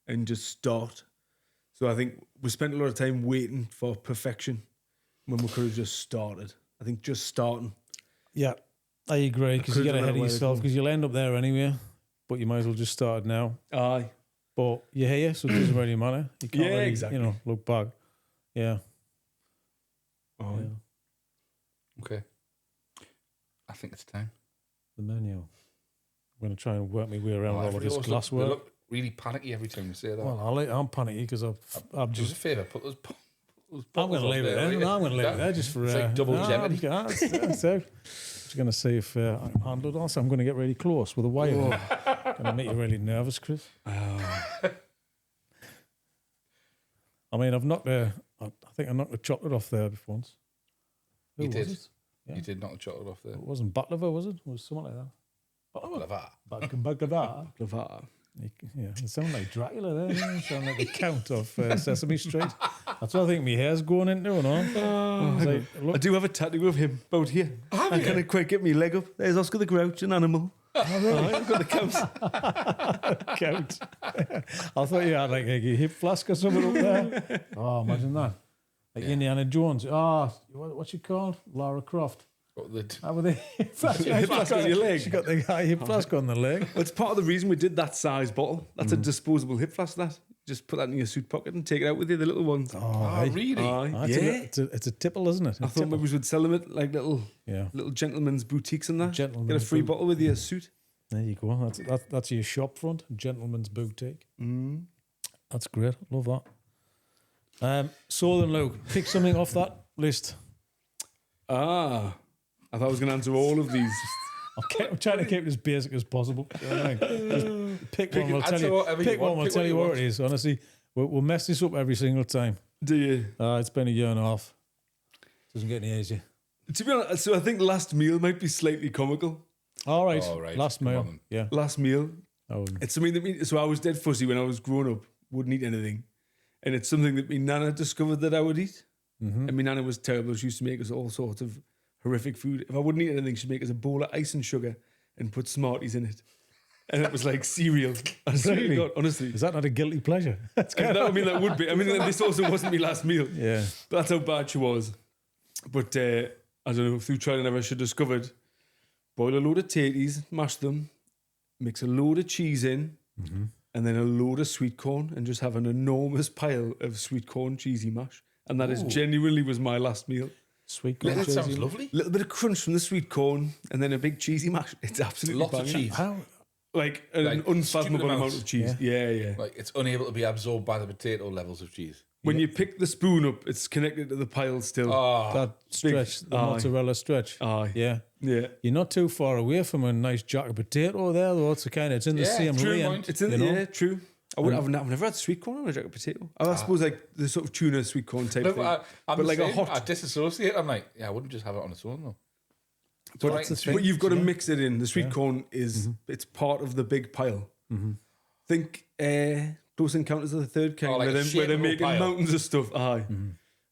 and just start. So I think we spent a lot of time waiting for perfection when we could have just started. I think just starting. Yeah, I agree because you could've get done ahead that of a yourself while because you'll end up there anyway. But you might as well just start now. Aye. But you're here, so it doesn't really matter. You can't Yeah, really, exactly. look back. Yeah. Oh. Yeah. Okay. I think it's time. The menu. I'm going to try and work my way around all of Everybody this always glassware. look really panicky every time you say that. Well, I'm panicky because I'm Do us a just. favour, put those I'm bottles going to up there. there, I'm will going to you? leave it there just for. It's like double jeopardy. So, just going to see if I can handle it. Also, I'm going to get really close with a wire. Going to make you really nervous, Chris. I mean, I've knocked I think I knocked the chocolate off there before once. You Who did. was it? Yeah. You did knock the chocolate off there. It wasn't baklava, was it? It was something like that. Baklava. Baklava. Yeah, it sounded like Dracula there. It sounded like the Count of Sesame Street. That's what I think my hair's going into, you know. It's like, I look, do have a tattoo of him about here. I can't quite get my leg up. There's Oscar the Grouch, an animal. I've got the counts. Count. I thought you had like a hip flask or something up there. Oh, imagine that. Like Indiana Jones. What's she called? Lara Croft. With the hip flask. Hip flask on your leg. She got the hip flask on the leg. Well, it's part of the reason we did that size bottle. That's a disposable hip flask, that. Just put that in your suit pocket and take it out with you, the little ones. Oh, really? Aye. It's a tipple, isn't it? I thought maybe we would sell them at like little gentlemen's boutiques and that. Get a free bottle with your suit. There you go. That's your shop front, gentleman's boutique. That's great. Love that. So then, Luke, pick something off that list. I thought I was going to answer all of these. I'm trying to keep it as basic as possible. You know what I mean? Just pick one. We'll tell answer you. whatever you Pick want, one. We'll pick tell what you you what want. it is. Honestly, we'll mess this up every single time. Do you? It's been a year and a half. Doesn't get any easier. To be honest, so I think last meal might be slightly comical. All right. All right. Last Come meal. on then. Yeah. Last meal. Oh, It's something that so I was dead fussy when I was growing up, wouldn't eat anything. And it's something that my nana discovered that I would eat. And my nana was terrible. She used to make us all sorts of horrific food. If I wouldn't eat anything, she'd make us a bowl of ice and sugar and put Smarties in it. And it was like cereal. I swear to Really? God, honestly. is that not a guilty pleasure? That would be. I mean, this also wasn't my last meal. Yeah. But that's how bad she was. But I don't know, through trial and error, she discovered boil a load of tatties, mash them, mix a load of cheese in, and then a load of sweet corn, and just have an enormous pile of sweet corn cheesy mash. And that is genuinely was my last meal. Sweet Yeah, corn that sounds cheesy. lovely. A little bit of crunch from the sweet corn, and then a big cheesy mash. It's absolutely Lots of banging. cheese. How? like an Like, unfathomable stupid amount amounts. of cheese. Yeah. Like it's unable to be absorbed by the potato levels of cheese. When you pick the spoon up, it's connected to the pile still. Oh, That stretch, the Aye. mozzarella stretch. Aye. Yeah. Yeah. You're not too far away from a nice jack of potato there, though. It's it's in the Yeah, same true lane. point. It's in you know? yeah, true. I've never had sweet corn on a jack of potato. I suppose like the sort of tuna sweet corn type no, thing. I'm but the like same. a hot. I disassociate. I'm like, yeah, I wouldn't just have it on its own though. But, right and sweet. but you've got to mix it in. The sweet corn is it's part of the big pile. Think Close Encounters of the Third Kind, like a where they're shapeable making pile. mountains of stuff. Aye,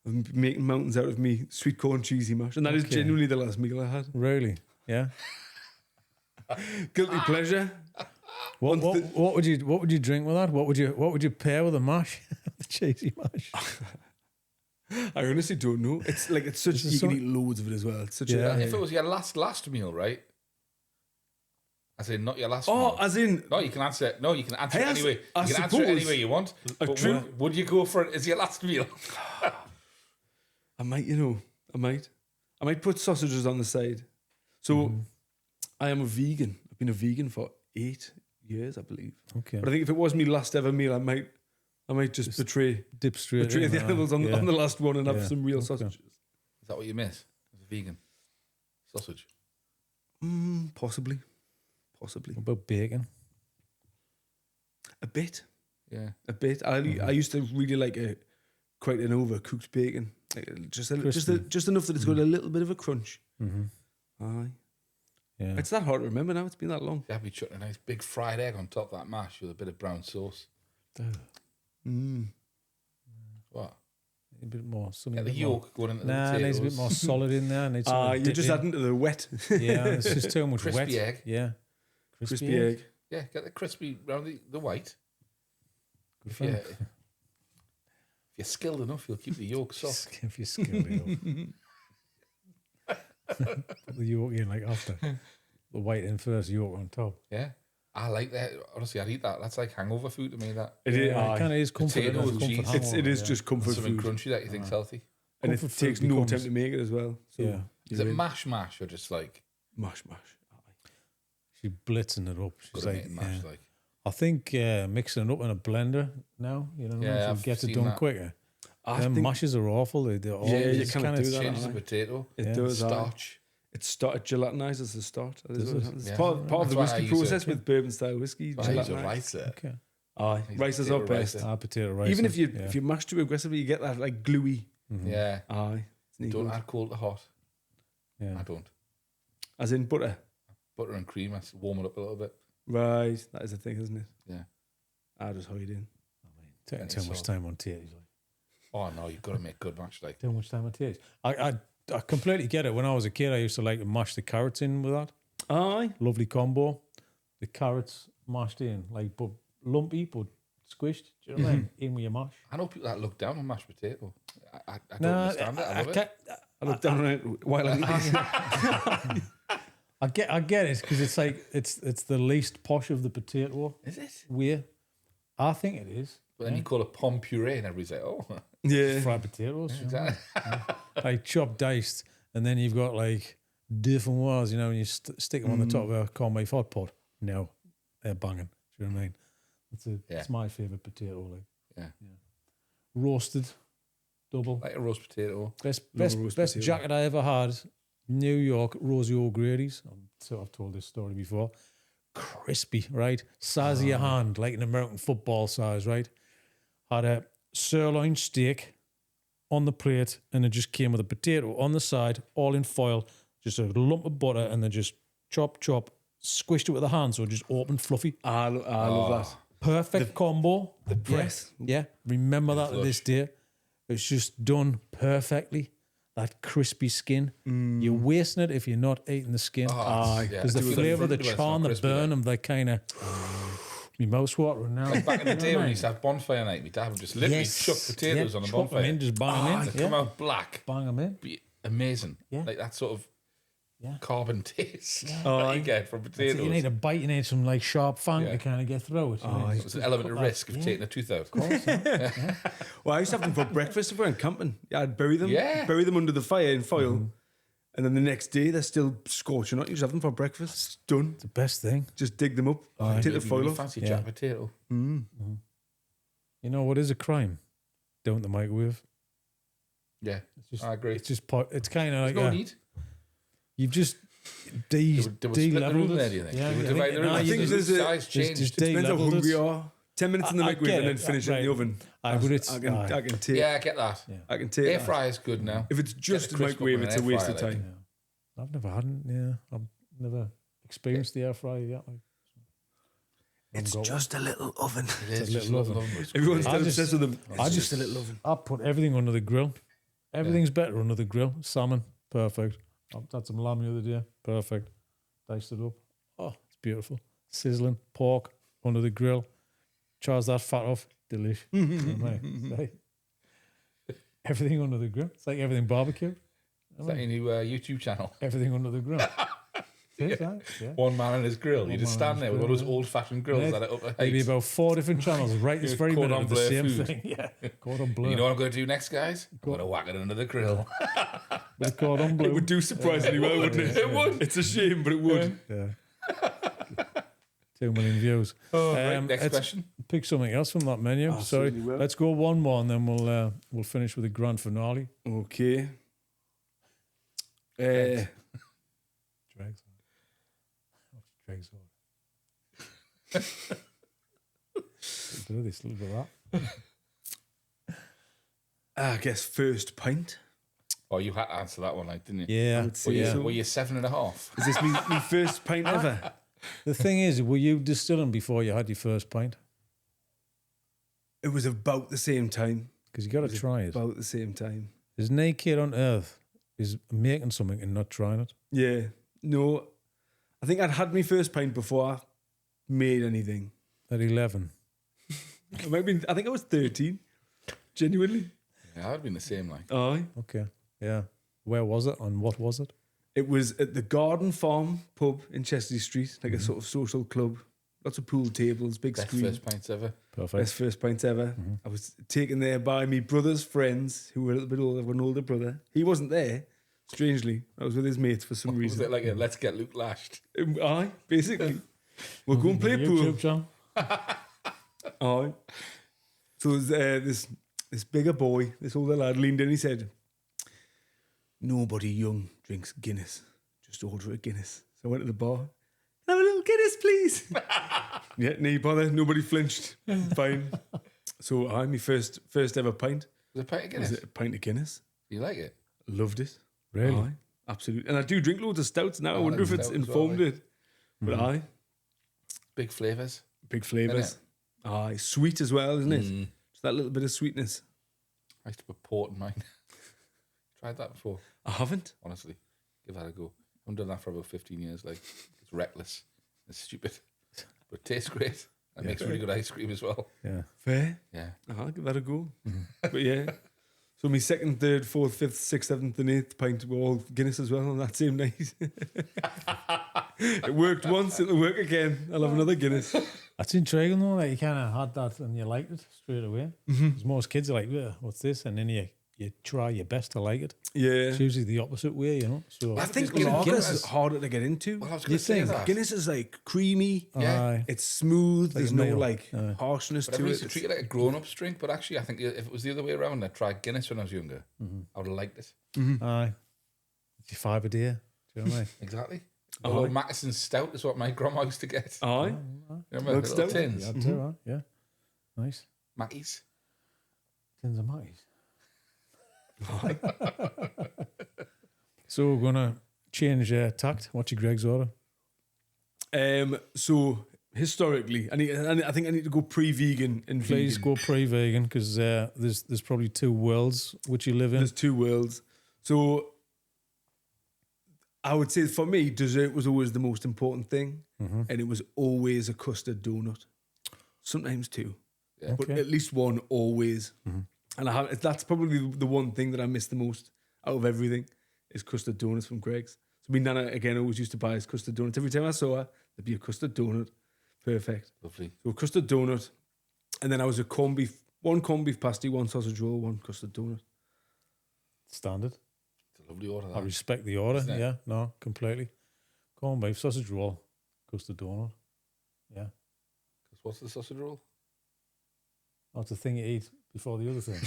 I'm making mountains out of me sweet corn cheesy mash, and that is genuinely the last meal I had. Really? Yeah. Guilty pleasure. What would you drink with that? What would you pair with a mash? The cheesy mash. I honestly don't know. It's like it's such you can eat loads of it as well. It's such Yeah. a If it was your last meal, right? As in, not your last meal. oh, as in No, you can answer it. No, you can answer Hey, it anyway. I You can answer it suppose- any way you want. But true- would you go for it as your last meal? I might, I might put sausages on the side. So I am a vegan. I've been a vegan for 8 years, I believe. Okay. But I think if it was my last ever meal, I might just betray Dip straight in, the animals on the last one and have Yeah. some real Okay. sausages. Is that what you miss as a vegan? Sausage. Possibly. What about bacon? A bit. Yeah. A bit. I used to really like quite an overcooked bacon. Like, just enough that it's got a little bit of a crunch. Aye. Yeah. It's that hard to remember now. It's been that long. You have me chucking a nice big fried egg on top of that mash with a bit of brown sauce. What? A bit more. Get the yolk going into the Nah, it potatoes. needs a bit more solid in there. Needs something to You're dip just in. adding to the wet. Yeah, it's just too much Crispy wet. egg. Yeah. Crispy egg. Yeah, get the crispy round the white. Good If fun. you're skilled enough, you'll keep the yolk soft. If you're skilled enough. Put the yolk in like after. The white in first, yolk on top. Yeah. I like that. Honestly, I'd eat that. That's like hangover food to me, that. It is. Yeah, it kind of is comfort. Potato Comfort with cheese. hangover, It is yeah. just comfort Something food. crunchy that you think's healthy. And it Comfort food takes no becomes- time to make it as well. So Yeah. Is it mash or just like mash. She's blitzing it up. She's good like, at making mash? yeah. Like I think mixing it up in a blender now, Yeah, so I've it gets it seen done that. quicker. I Them think mashes are awful. They're all, Yeah, you it's cannot kinda- do that. changes the aye. potato, it Yeah. does. starch. It gelatinizes the start. That is Does what it? happens. Yeah. Part of the That's why I whiskey use process it. with bourbon-style whiskey. I use a Gelatinise. ricer. Okay. Aye, Use rices potato are best. ricer. Potato rice. Even if yeah. you mash too aggressively, you get that like gluey. Yeah. Aye, it's neat Don't good. add cold to hot. Yeah. I don't. As in butter. Butter and cream, I warm it up a little bit. Right, that is the thing, isn't it? Yeah. I just hide in. Taking Any too much salt. time on taters. Like. Oh no, you've got to make good mash. Like Too much time on taters. I completely get it. When I was a kid, I used to like to mash the carrots in with that. Aye. Lovely combo. The carrots mashed in, like but lumpy but squished. Do you know what I mean? In with your mash. I know people that look down on mashed potato. I don't Nah, understand it. I love it. I look down on it while I eat. I get it because it's like it's the least posh of the potato Is it? way. I think it is. But then you call it pomme puree, and everybody's like, "Oh, Yeah. Fried potatoes, you know? exactly." Like chopped, diced, and then you've got like different ones, and you stick them on the top of a corned beef hot pot. No, they're banging. Do you know what I mean? It's my favourite potato. Like Yeah. roasted, double. Like a roast potato. Best roast potato. jacket I ever had. New York Rosie O'Grady's. I've told this story before. Crispy, right? Size of your hand, like an American football size, right? Had a sirloin steak on the plate, and it just came with a potato on the side, all in foil, just a lump of butter, and then just chop, squished it with the hand, so it just open, fluffy. I love that. Perfect combo. The press. Yeah. Remember that to this day. It's just done perfectly. That crispy skin. You're wasting it if you're not eating the skin. Aye. Because the flavour, the charm, the burn, and the kind of... My mouth's watering now. Like back in the day when we used to have bonfire night, my dad would just literally chuck potatoes on the chop them bonfire. in, just bang them in. They'd come out black. Bang them in. Be amazing. Yeah. Like that sort of Yeah. carbon taste that you get from potatoes. You need a bite, you need some like sharp fang Yeah. to kind of get through it. It's an element of risk of taking a tooth out. Well, I used to have them for breakfast if we went camping. Yeah, I'd bury them. Yeah. Bury them under the fire in foil. And then the next day, they're still scorching hot. You just have them for breakfast. It's done. The best thing. Just dig them up. Take the foil off. Fancy Yeah. jack potato. Mm. You know what is a crime? Don't the microwave. Yeah, Just, I agree. It's just it's kind of There's like no need. you've just They would split the room de-leveled there, it. do you think? Yeah, They would I divide think- the room. no, I you think the there's a- size changed. just Depends how de-leveled hungry it. you are. 10 minutes in the I microwave get and then it. finish it in Right. the oven. But it's I can take. Yeah, I get that. I can take Air that. fry is good now. If it's just the a crisp up microwave, in it's an a air waste fryer, of like. time. I've never had it. Yeah, I've never experienced the air fryer yet. Like, It's got just a little oven. It is a just a little little oven. oven. It's Everyone's great. still I just- obsessed with them. I It's just- just a little oven. I put everything under the grill. Everything's better under the grill. Salmon, perfect. I had some lamb the other day, perfect. Diced it up. Oh, it's beautiful. Sizzling pork under the grill. Charge that fat off. Delish. You know what I mean? Say, everything under the grill. It's like everything barbecue. Is that your new YouTube channel? Everything under the grill. It is, right? Yeah. One man on his grill. You just man on stand his there with all those grill, old-fashioned grills Yeah. that are up at Maybe height. about 4 different channels right this very Cordon minute of the bleu same food. thing. Yeah. Cordon bleu. You know what I'm going to do next, guys? I'm going to whack it under the grill. With a cordon bleu. It would do surprisingly well, wouldn't it? It would. It's a shame, but it would. Yeah. 2 million views. Right, next let's question. pick something else from that menu. Sorry. certainly will. Let's go one more and then we'll finish with the grand finale. Okay. Dregs. Dregs. A bit of this, a little bit of that. I guess first pint. Oh, you had to answer that one, like, didn't you? Yeah. would say yeah. so. Were you 7.5? Is this my first pint ever? The thing is, were you distilling before you had your first pint? It was about the same time. Because you got to try it. About the same time. There's no kid on earth is making something and not trying it. Yeah. No. I think I'd had my first pint before I made anything. At 11. I think I was 13. Genuinely. Yeah, I'd been the same, like. Aye. Okay. Yeah. Where was it and what was it? It was at the Garden Farm pub in Chester Street, like a sort of social club. Lots of pool tables, big Best screen. first pints ever. Perfect. Best first pints ever. I was taken there by my brother's friends who were a little bit older. I've got an older brother. He wasn't there, strangely. I was with his mates for some Was reason. it like a let's get Luke lashed? Aye, basically. We'll go and play pool. YouTube channel. Aye. So there's this bigger boy, this older lad leaned in. He said, "Nobody young drinks Guinness. Just order a Guinness." So I went to the bar. "Have a little Guinness, please." Yeah, no bother. Nobody flinched. Fine. So my first ever pint Was it a pint of was Guinness? a pint of Guinness. You like it? Loved it. Really? Aye, absolutely. And I do drink loads of stouts now. I I wonder like if it's stout as well, informed like. it. But aye, Big flavours. big flavours. Aye, sweet as well, isn't it? Just that little bit of sweetness. I used to put port in mine. Tried that before, I haven't. honestly. Give that a go. I haven't done that for about 15 years. Like, it's reckless. It's stupid. But it tastes great. And makes really good ice cream as well. Yeah. Fair. Yeah. I'll give that a go. But yeah. So my second, third, fourth, fifth, sixth, seventh, and eighth pint were all Guinness as well on that same night. It worked once, it'll work again. I'll have another Guinness. That's intriguing though, that you kind of had that and you liked it straight away. Because most kids are like, "Yeah, what's this?" And then you try your best to like it. Yeah. It's usually the opposite way, you know. So I think Guinness- lagers Guinness- is harder to get into. Well, I was You going to say think? that. Guinness is like creamy. Yeah. Aye. It's smooth. There's a no meal. like Aye. harshness But to I it. used to treat it like a grown-up drink, but actually I think if it was the other way around, I tried Guinness when I was younger, I would have liked it. Aye. It's your 5 a day. Do you know what I mean? Exactly. The little Mackeson stout is what my grandma used to get. Aye. Remember Milk the little stout? tins? Yeah, too, right? Yeah. Nice. Mackies. Tins of mice. So we're gonna change tact. What's your Greg's order? So historically, I think I need to go pre-vegan and Please vegan. go pre-vegan because there's probably 2 worlds which you live in. There's 2 worlds. So I would say for me, dessert was always the most important thing, and it was always a custard donut. Sometimes 2, but Okay. at least 1 always. And that's probably the one thing that I miss the most out of everything is custard donuts from Greg's. So my nana again always used to buy us custard donuts. Every time I saw her, there'd be a custard donut. Perfect. Lovely. So a custard donut, and then I was a corned beef, 1 corned beef pasty, 1 sausage roll, 1 custard donut. Standard. Lovely order. I That. respect the order. Isn't it? Yeah, no, completely. Corned beef, sausage roll, custard donut. Yeah. What's the sausage roll? That's the thing you eat before the other thing.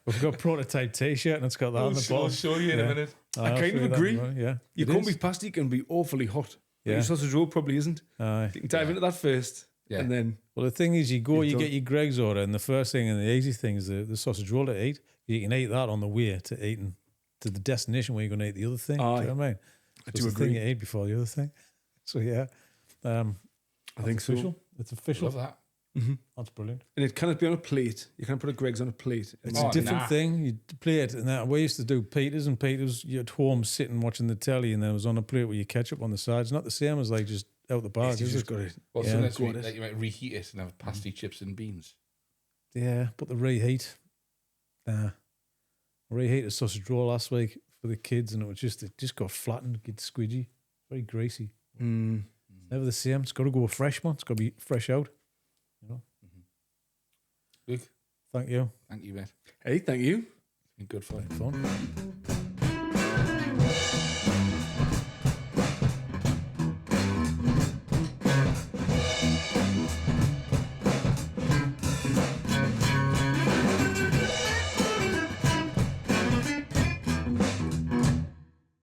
We've got prototype T-shirt and it's got that on the I'll bottom. show you in a Yeah. minute. I kind of agree. Yeah, Your corned beef pasty can be awfully hot. But Yeah. your sausage roll probably isn't. Aye. You can dive into that first, Yeah. and then Well, the thing is, you go, you done. get your Greg's order, and the first thing and the easy thing is the sausage roll to eat. You can eat that on the way to eating to the destination where you're going to eat the other thing. Do Aye. you know what I mean? I It's do the thing agree. you eat before the other thing. So yeah, I think so. official. It's official. Love that. That's brilliant. And it cannot be on a plate. You can't put a Greg's on a plate. It's Oh, a different nah. thing. You play it, and that we used to do Peters, and Peters, you're at home sitting watching the telly, and then it was on a plate with your ketchup on the side. It's not the same as like just out the bar. You is just it? got it. What's Yeah. the next Got week? it. Like you might reheat it and have pasty chips and beans. Yeah, but the reheat. Nah. Reheated sausage roll last week for the kids, and it just got flattened, get squidgy, very greasy. Mm. Never the same. It's got to go fresh, man. It's got to be fresh out. You know. Luke, Thank you. thank you, mate. Hey, thank you. It's been good fun. Fun.